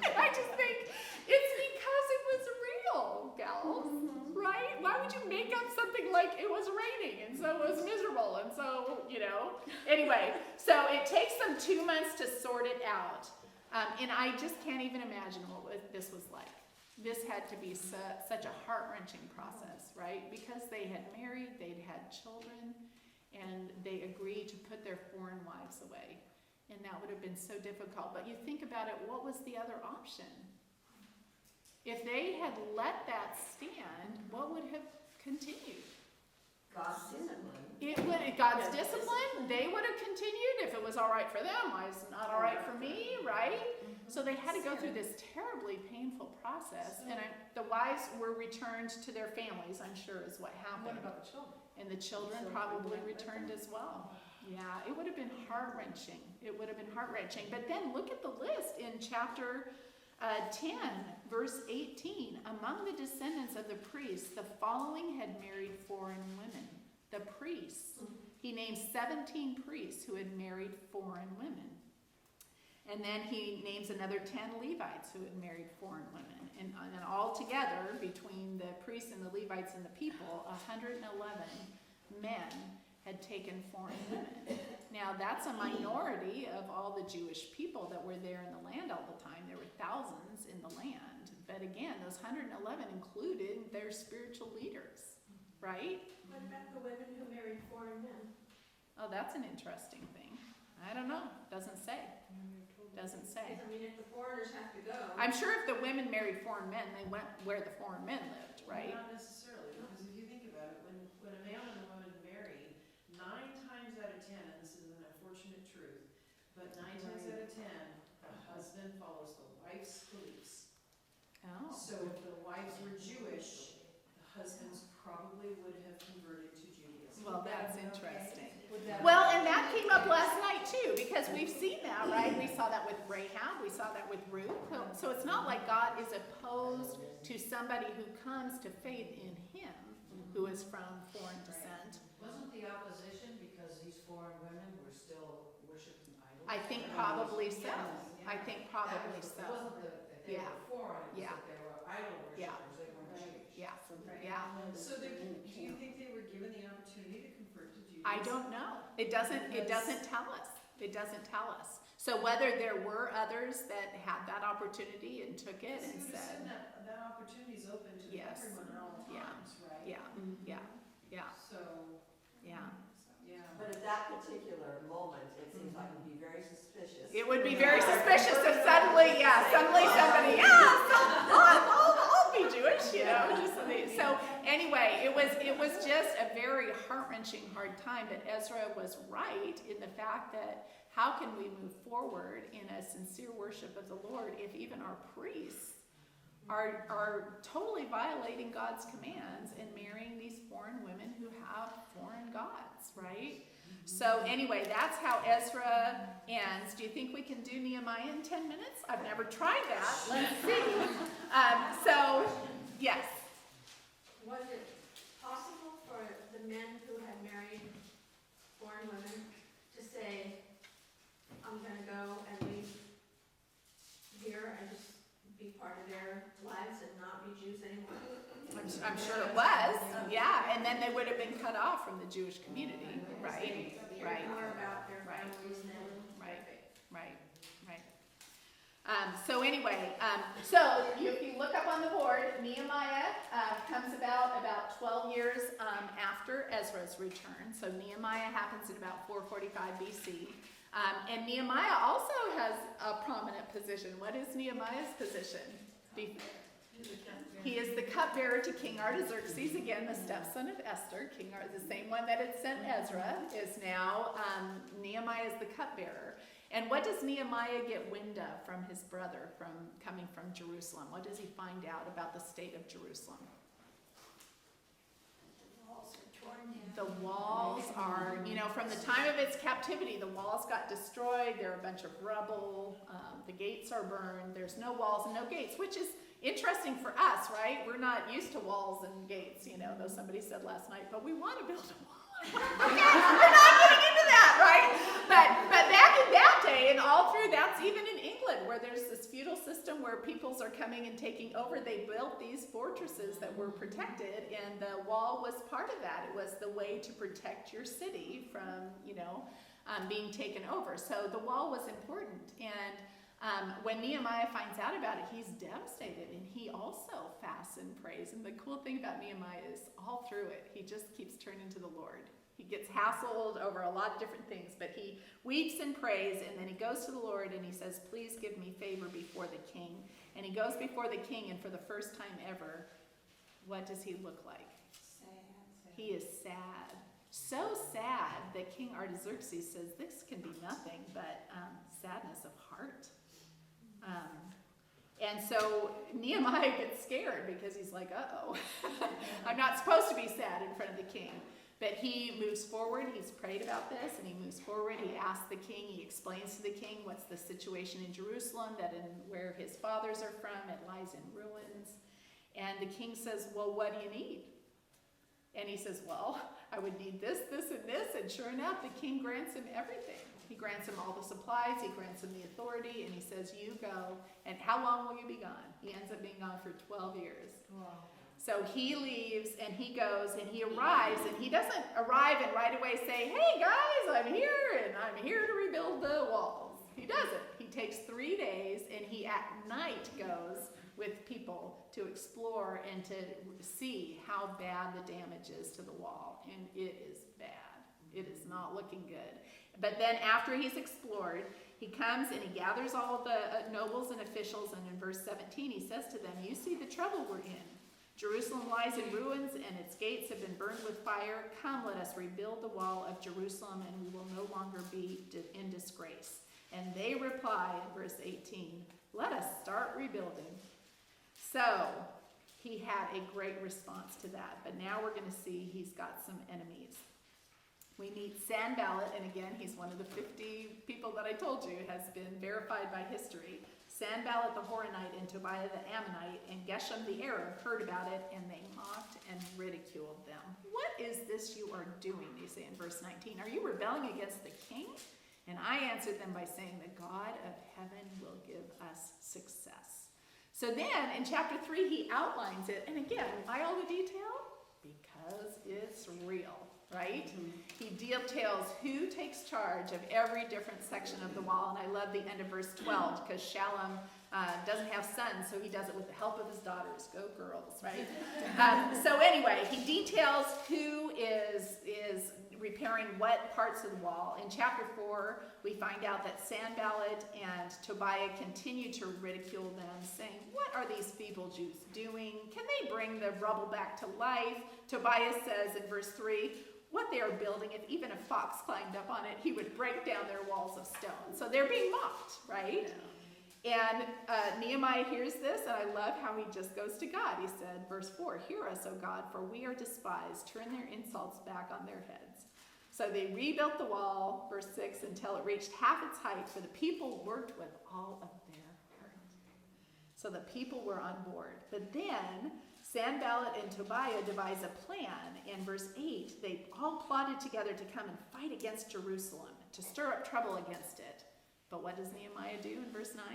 And I just think, it's because it was real, gals. Right? Why would you make up something like it was raining and so it was miserable and so, Anyway, so it takes them 2 months to sort it out. And I just can't even imagine this was like. This had to be such a heart-wrenching process, right? Because they had married, they'd had children, and they agreed to put their foreign wives away. And that would have been so difficult. But you think about it, what was the other option? If they had let that stand, what would have continued? God's discipline. God's discipline, they would have continued if it was all right for them. Why is it not all right for me, right? So they had to go through this terribly painful process. And the wives were returned to their families, I'm sure, is what happened. What about the children? And the children probably returned as well. Yeah, it would have been heart-wrenching. It would have been heart-wrenching. But then look at the list in chapter 10, verse 18. Among the descendants of the priests, the following had married foreign women. The priests. He names 17 priests who had married foreign women. And then he names another 10 Levites who had married foreign women. And all together, between the priests and the Levites and the people, 111 men had taken foreign women. Now, that's a minority of all the Jewish people that were there in the land all the time. There were thousands in the land. But again, those 111 included their spiritual leaders, right? What about the women who married foreign men? Oh, that's an interesting thing. I don't know. Doesn't say. Doesn't say. I mean, if the foreigners have to go. I'm sure if the women married foreign men, they went where the foreign men lived, right? Not necessarily, because if you think about it, when a man and a woman marry, 9 times out of 10, and this is an unfortunate truth, but 9 times out of 10, the husband follows the wife's beliefs. Oh. So if the wives were Jewish, the husbands probably would have converted to Judaism. Well, that's interesting. that Well, and that came up last night too, because we've seen that, right? We saw that with Rahab, we saw that with Ruth. So it's not like God is opposed to somebody who comes to faith in him, who is from foreign descent. Wasn't the opposition because these foreign women were still worshipping idols? I think probably so. I think probably so. It wasn't that they Yeah. were foreign, it was Yeah. that they were idol Yeah. worshippers, they weren't Jewish. Yeah, yeah. So do you think they were given the opportunity to convert to Judaism? I don't know. It doesn't tell us. It doesn't tell us. So whether there were others that had that opportunity and took it So and you would assume said, that opportunity is open to Yes. everyone at all Yeah. times, right? yeah, So, yeah. yeah. But at that particular moment, it seems like it would be very suspicious. It would be very suspicious if suddenly somebody, I'll be Jewish, just so anyway, anyway, it was just a very heart-wrenching hard time, but Ezra was right in the fact that how can we move forward in a sincere worship of the Lord if even our priests are totally violating God's commands and marrying these foreign women who have foreign gods, right? So anyway, that's how Ezra ends. Do you think we can do Nehemiah in 10 minutes? I've never tried that. Let's see. So, yes. Was it possible for the men who had married foreign women to say, I'm gonna go and leave here and just be part of their lives and not be Jews anymore? I'm sure it was, yeah, and then they would have been cut off from the Jewish community, right? Right. More about their Right. families than. Right. So anyway, so if you look up on the board, Nehemiah comes about 12 years after Ezra's return. So Nehemiah happens at about 445 BC. And Nehemiah also has a prominent position. What is Nehemiah's position? He is the cupbearer to King Artaxerxes, again, the stepson of Esther. The same one that had sent Ezra is now Nehemiah is the cupbearer. And what does Nehemiah get wind of from his brother coming from Jerusalem? What does he find out about the state of Jerusalem? The walls are torn down. The walls are, from the time of its captivity, the walls got destroyed. They're a bunch of rubble. The gates are burned. There's no walls and no gates, which is interesting for us, right? We're not used to walls and gates, though somebody said last night, but we want to build a wall. Okay, we're not getting into that, right? But back in that day, and all through, that's even in England, where there's this feudal system where peoples are coming and taking over. They built these fortresses that were protected, and the wall was part of that. It was the way to protect your city from, being taken over. So the wall was important, and when Nehemiah finds out about it, he's devastated, and he also fasts and prays. And the cool thing about Nehemiah is all through it, he just keeps turning to the Lord. He gets hassled over a lot of different things, but he weeps and prays, and then he goes to the Lord and he says, please give me favor before the king. And he goes before the king, and for the first time ever, what does he look like? Sad. He is sad. So sad that King Artaxerxes says this can be nothing but sadness of heart. And so Nehemiah gets scared because he's like, uh-oh, I'm not supposed to be sad in front of the king. But he moves forward. He's prayed about this, and he moves forward. He asks the king, he explains to the king what's the situation in Jerusalem, where his fathers are from, it lies in ruins. And the king says, well, what do you need? And he says, well, I would need this, this, and this. And sure enough, the king grants him everything. He grants him all the supplies, he grants him the authority, and he says, you go, and how long will you be gone? He ends up being gone for 12 years. Wow. So he leaves, and he goes, and he arrives, and he doesn't arrive and right away say, hey guys, I'm here, and I'm here to rebuild the walls. He doesn't. He takes 3 days, and he at night goes with people to explore and to see how bad the damage is to the wall, and it is bad. It is not looking good. But then after he's explored, he comes and he gathers all of the nobles and officials, and in verse 17 he says to them, you see the trouble we're in. Jerusalem lies in ruins, and its gates have been burned with fire. Come, let us rebuild the wall of Jerusalem, and we will no longer be in disgrace. And they reply in verse 18, let us start rebuilding. So he had a great response to that, but now we're going to see he's got some enemies. We meet Sanballat, and again, he's one of the 50 people that I told you has been verified by history. Sanballat the Horonite and Tobiah the Ammonite and Geshem the Arab heard about it, and they mocked and ridiculed them. What is this you are doing, they say in verse 19. Are you rebelling against the king? And I answered them by saying, the God of heaven will give us success. So then, in chapter 3, he outlines it, and again, why all the detail? Because it's real. Right? He details who takes charge of every different section of the wall, and I love the end of verse 12 because Shallum doesn't have sons, so he does it with the help of his daughters. Go girls, right? So anyway, he details who is repairing what parts of the wall. In chapter 4, we find out that Sanballat and Tobiah continue to ridicule them, saying, what are these feeble Jews doing? Can they bring the rubble back to life? Tobiah says in verse 3, what they are building, if even a fox climbed up on it, he would break down their walls of stone. So they're being mocked, right? And Nehemiah hears this, and I love how he just goes to God. He said, verse 4, hear us, O God, for we are despised. Turn their insults back on their heads. So they rebuilt the wall, verse 6, until it reached half its height, for the people worked with all of their heart. So the people were on board. But then Sanballat and Tobiah devise a plan. In verse 8, they all plotted together to come and fight against Jerusalem, to stir up trouble against it. But what does Nehemiah do in verse 9?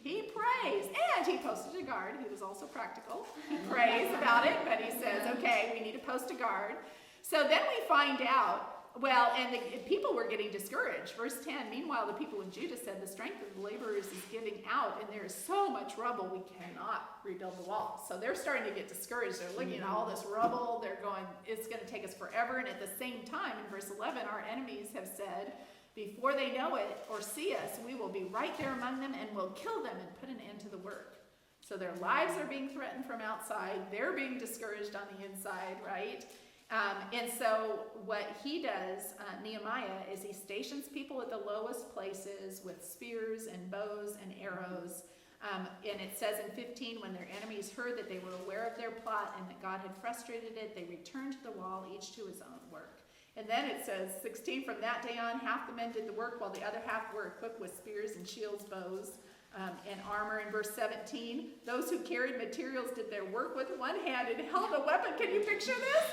He prays, and he posted a guard. He was also practical. He prays about it, but he says, okay, we need to post a guard. So then we find out, well, and the people were getting discouraged. Verse 10, meanwhile, the people of Judah said, the strength of the laborers is giving out, and there is so much rubble, we cannot rebuild the wall. So they're starting to get discouraged. They're looking at all this rubble. They're going, it's going to take us forever. And at the same time, in verse 11, our enemies have said, before they know it or see us, we will be right there among them and will kill them and put an end to the work. So their lives are being threatened from outside. They're being discouraged on the inside, right? And so what he does, Nehemiah, is he stations people at the lowest places with spears and bows and arrows. And it says in 15, when their enemies heard that they were aware of their plot and that God had frustrated it, they returned to the wall, each to his own work. And then it says, 16, from that day on, half the men did the work, while the other half were equipped with spears and shields, bows, and armor. In verse 17, those who carried materials did their work with one hand and held a weapon. Can you picture this?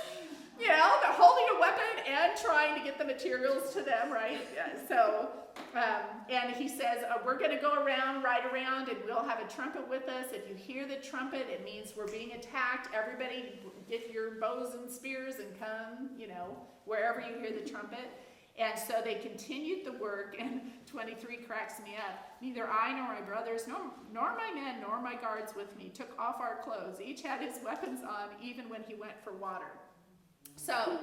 You know, they're holding a weapon and trying to get the materials to them, right? So, and he says, we're going to go around, ride around, and we'll have a trumpet with us. If you hear the trumpet, it means we're being attacked. Everybody get your bows and spears and come, you know, wherever you hear the trumpet. And so they continued the work, and 23 cracks me up. Neither I nor my brothers, nor my men, nor my guards with me took off our clothes. Each had his weapons on, even when he went for water. So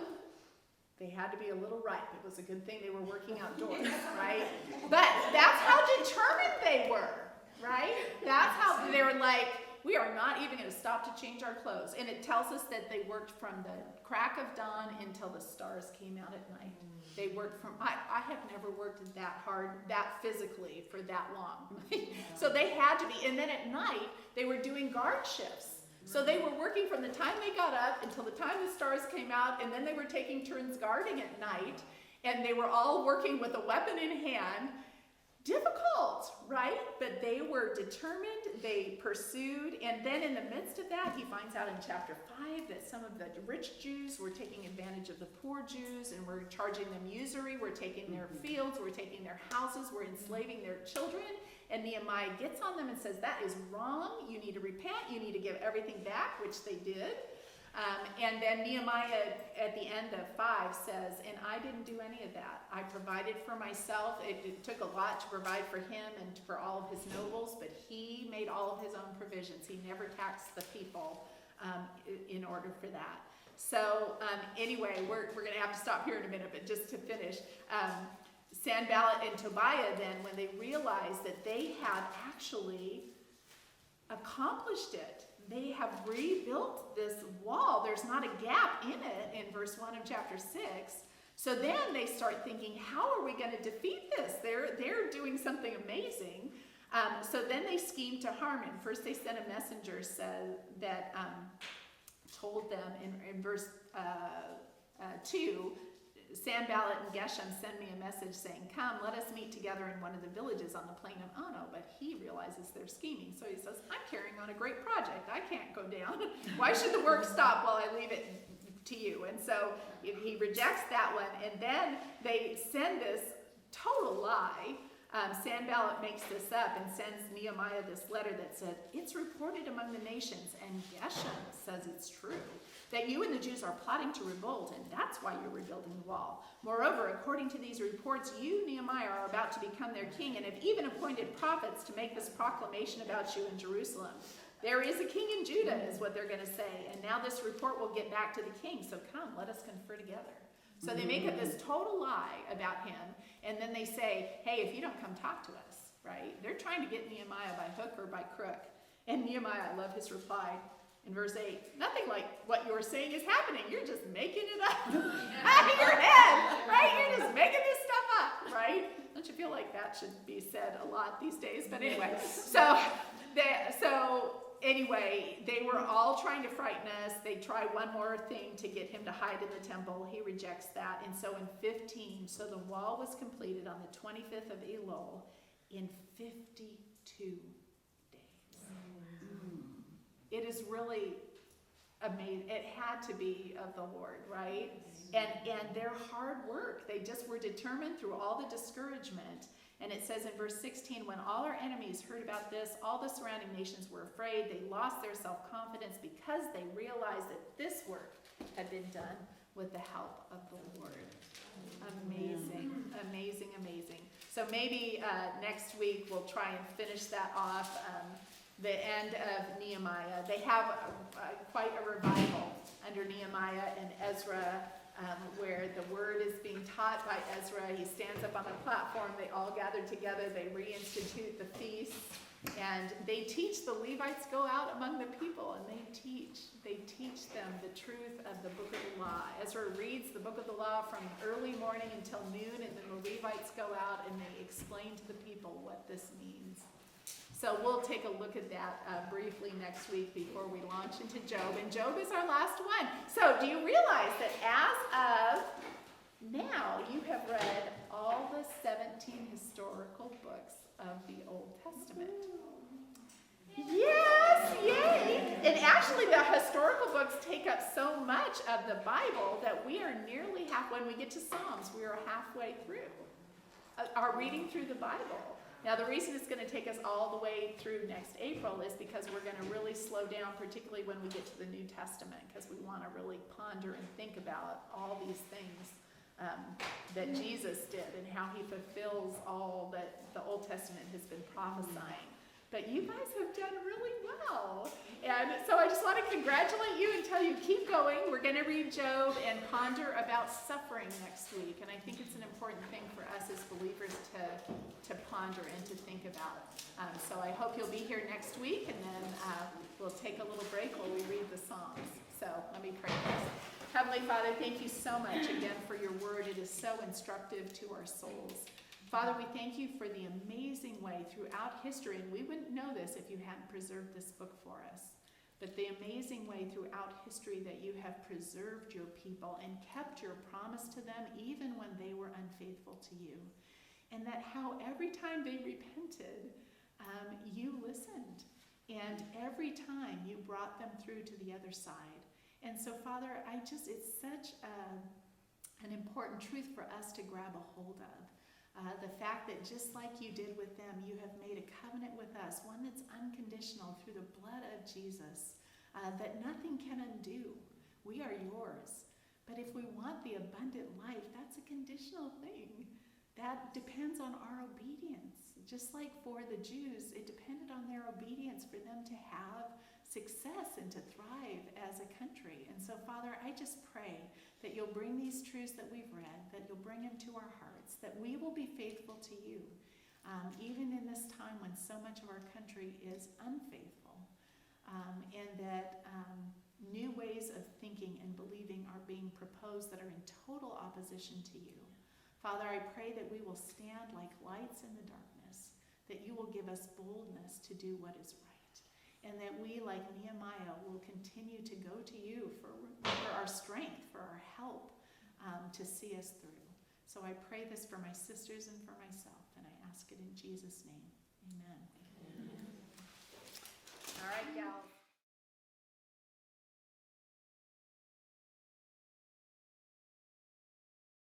they had to be a little ripe. It was a good thing they were working outdoors, right? But that's how determined they were, right? That's how they were like, we are not even going to stop to change our clothes. And it tells us that they worked from the crack of dawn until the stars came out at night. They worked from, I have never worked that hard, that physically for that long. So they had to be, and then at night, they were doing guard shifts. So they were working from the time they got up until the time the stars came out, and then they were taking turns guarding at night, and they were all working with a weapon in hand. Difficult, right? But they were determined, they pursued, and then in the midst of that, he finds out in chapter 5 that some of the rich Jews were taking advantage of the poor Jews, and were charging them usury, were taking their fields, were taking their houses, were enslaving their children. And Nehemiah gets on them and says, that is wrong. You need to repent. You need to give everything back, which they did. And then Nehemiah at the end of 5 says, and I didn't do any of that. I provided for myself. It took a lot to provide for him and for all of his nobles, but he made all of his own provisions. He never taxed the people in order for that. So anyway, we're going to have to stop here in a minute, but just to finish, Sanballat and Tobiah then, when they realized that they had actually accomplished it, they have rebuilt this wall. There's not a gap in it in verse 1 of chapter 6. So then they start thinking, how are we going to defeat this? They're doing something amazing. So then they schemed to harm him. First they sent a messenger that told them in verse 2, Sanballat and Geshem send me a message saying, come, let us meet together in one of the villages on the plain of Ono. But he realizes they're scheming. So he says, I'm carrying on a great project. I can't go down. Why should the work stop while I leave it to you? And so he rejects that one. And then they send this total lie. Sanballat makes this up and sends Nehemiah this letter that said, it's reported among the nations, and Geshem says it's true, that you and the Jews are plotting to revolt, and that's why you're rebuilding the wall. Moreover, according to these reports, you, Nehemiah, are about to become their king, and have even appointed prophets to make this proclamation about you in Jerusalem. There is a king in Judah, is what they're going to say, and now this report will get back to the king, so come, let us confer together. So they make up this total lie about him, and then they say, hey, if you don't come talk to us, right? They're trying to get Nehemiah by hook or by crook. And Nehemiah, I love his reply in verse 8, nothing like what you're saying is happening. You're just making it up out of your head, right? You're just making this stuff up, right? Don't you feel like that should be said a lot these days? But anyway, so anyway, they were all trying to frighten us. They try one more thing to get him to hide in the temple. He rejects that. And so in 15, so the wall was completed on the 25th of Elul in 52 days. It is really amazing. It had to be of the Lord, right? And their hard work. They just were determined through all the discouragement. And it says in verse 16, when all our enemies heard about this, all the surrounding nations were afraid. They lost their self-confidence because they realized that this work had been done with the help of the Lord. Amazing, amazing, amazing. So maybe next week we'll try and finish that off. The end of Nehemiah. They have quite a revival under Nehemiah and Ezra, where the word is being taught by Ezra. He stands up on the platform. They all gather together. They reinstitute the feasts, and they teach. The Levites go out among the people, and they teach them the truth of the book of the law. Ezra reads the book of the law from early morning until noon, and then the Levites go out and they explain to the people what this means. So we'll take a look at that briefly next week before we launch into Job. And Job is our last one. So do you realize that as of now, you have read all the 17 historical books of the Old Testament? Yes, yay! And actually the historical books take up so much of the Bible that we are nearly when we get to Psalms, we are halfway through our reading through the Bible. Now, the reason it's going to take us all the way through next April is because we're going to really slow down, particularly when we get to the New Testament, because we want to really ponder and think about all these things that Jesus did and how he fulfills all that the Old Testament has been prophesying. But you guys have done really well. And so I just want to congratulate you and tell you keep going. We're going to read Job and ponder about suffering next week. And I think it's an important thing for us as believers to ponder and to think about. So I hope you'll be here next week, and then we'll take a little break while we read the Psalms. So let me pray first. Heavenly Father, thank you so much again for your word. It is so instructive to our souls. Father, we thank you for the amazing way throughout history, and we wouldn't know this if you hadn't preserved this book for us, but the amazing way throughout history that you have preserved your people and kept your promise to them even when they were unfaithful to you, and that how every time they repented, you listened, and every time you brought them through to the other side. And so, Father, it's such an important truth for us to grab a hold of. The fact that just like you did with them, you have made a covenant with us, one that's unconditional through the blood of Jesus, that nothing can undo. We are yours. But if we want the abundant life, that's a conditional thing. That depends on our obedience. Just like for the Jews, it depended on their obedience for them to have success and to thrive as a country. And so, Father, I just pray that you'll bring these truths that we've read, that you'll bring them to our hearts, that we will be faithful to you, even in this time when so much of our country is unfaithful, and that new ways of thinking and believing are being proposed that are in total opposition to you. Father, I pray that we will stand like lights in the darkness, that you will give us boldness to do what is right, and that we, like Nehemiah, will continue to go to you for our strength, for our help, to see us through. So I pray this for my sisters and for myself, and I ask it in Jesus' name. Amen. All right, gals.